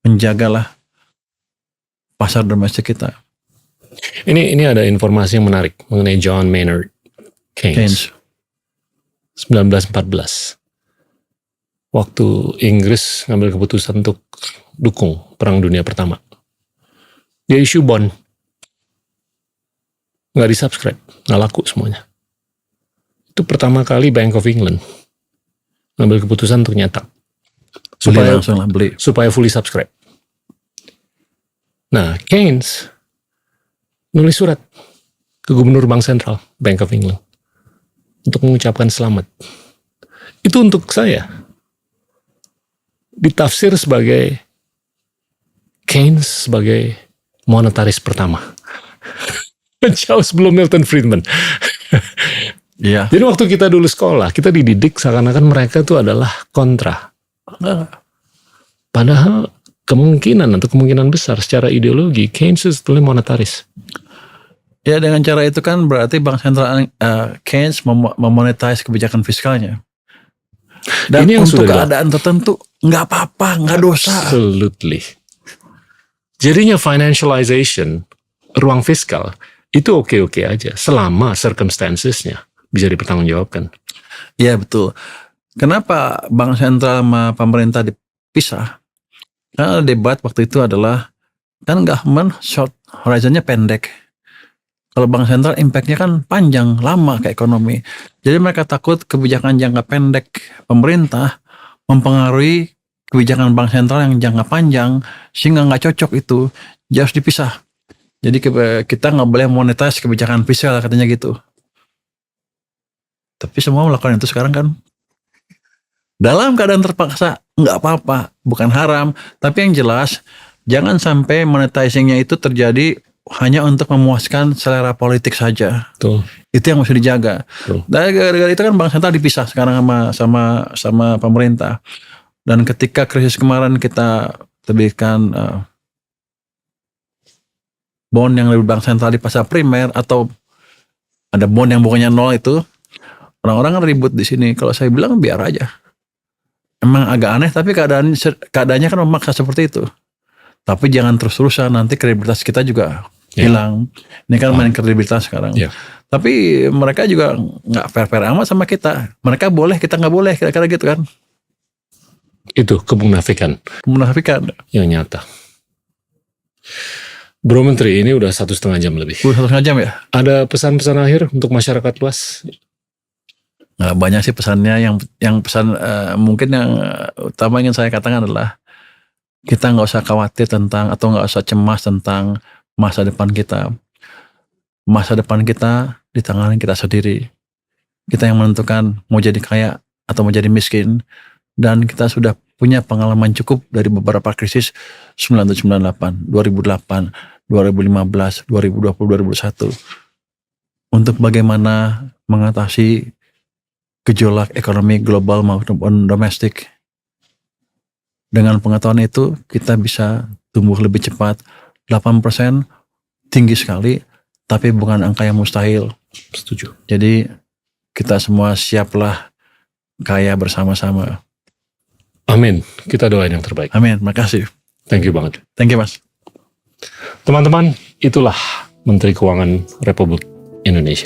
menjagalah pasar domestik kita. Ini ada informasi yang menarik mengenai John Maynard Keynes. 1914. Waktu Inggris ngambil keputusan untuk dukung Perang Dunia Pertama. Dia issue bond. Nggak di-subscribe. Nggak laku semuanya. Itu pertama kali Bank of England ngambil keputusan untuk nyetak. Supaya fully subscribe. Nah, Keynes nulis surat ke Gubernur Bank Sentral, Bank of England, untuk mengucapkan selamat. Itu untuk saya ditafsir sebagai Keynes sebagai monetaris pertama. Jauh sebelum Milton Friedman. Iya. Jadi waktu kita dulu sekolah, kita dididik seakan-akan mereka itu adalah kontra. Padahal kemungkinan besar secara ideologi, Keynes itu sebetulnya monetaris. Ya, dengan cara itu kan berarti Bank Sentral Keynes memonetize kebijakan fiskalnya. Dan Ini yang untuk sudah keadaan tertentu nggak apa-apa, nggak dosa. Absolutely. Jadinya financialization ruang fiskal itu oke-oke aja selama circumstancesnya bisa dipertanggungjawabkan. Iya betul. Kenapa Bank Sentral sama pemerintah dipisah? Karena debat waktu itu adalah kan government short horizonnya pendek. Kalau Bank Sentral impactnya kan panjang, lama ke ekonomi. Jadi mereka takut kebijakan jangka pendek pemerintah mempengaruhi kebijakan Bank Sentral yang jangka panjang, sehingga nggak cocok itu. Jadi harus dipisah. Jadi kita nggak boleh monetize kebijakan fiskal katanya gitu. Tapi semua melakukan itu sekarang kan. Dalam keadaan terpaksa, nggak apa-apa, bukan haram. Tapi yang jelas, jangan sampai monetizingnya itu terjadi hanya untuk memuaskan selera politik saja. Betul. Itu yang mesti dijaga. Betul. Dan gara-gara itu kan Bank Sentral dipisah sekarang sama pemerintah. Dan ketika krisis kemarin kita terbitkan bond yang dari Bank Sentral di pasar primer, atau ada bond yang bukannya nol itu, orang-orang kan ribut di sini. Kalau saya bilang biar aja. Emang agak aneh, tapi keadaannya kan memaksa seperti itu. Tapi jangan terus-terusan, nanti kredibilitas kita juga hilang. Ini kan main kredibilitas sekarang. Tapi mereka juga nggak fair-fair amat sama kita. Mereka boleh, kita nggak boleh, kira-kira gitu kan. Itu kemunafikan yang nyata. Bro Menteri, ini udah 1,5 jam lebih. 1,5 jam ya? Ada pesan-pesan akhir untuk masyarakat luas? Nggak banyak sih pesannya. Yang pesan mungkin yang utama ingin saya katakan adalah kita nggak usah khawatir tentang, atau nggak usah cemas tentang masa depan kita. Masa depan kita di tangan kita sendiri. Kita yang menentukan mau jadi kaya atau mau jadi miskin. Dan kita sudah punya pengalaman cukup dari beberapa krisis 1998, 2008, 2015, 2020, 2021. Untuk bagaimana mengatasi gejolak ekonomi global maupun domestik. Dengan pengetahuan itu kita bisa tumbuh lebih cepat. 8% tinggi sekali, tapi bukan angka yang mustahil. Setuju. Jadi kita semua siaplah kaya bersama-sama. Amin. Kita doain yang terbaik. Amin. Makasih. Thank you banget. Thank you, Mas. Teman-teman, itulah Menteri Keuangan Republik Indonesia.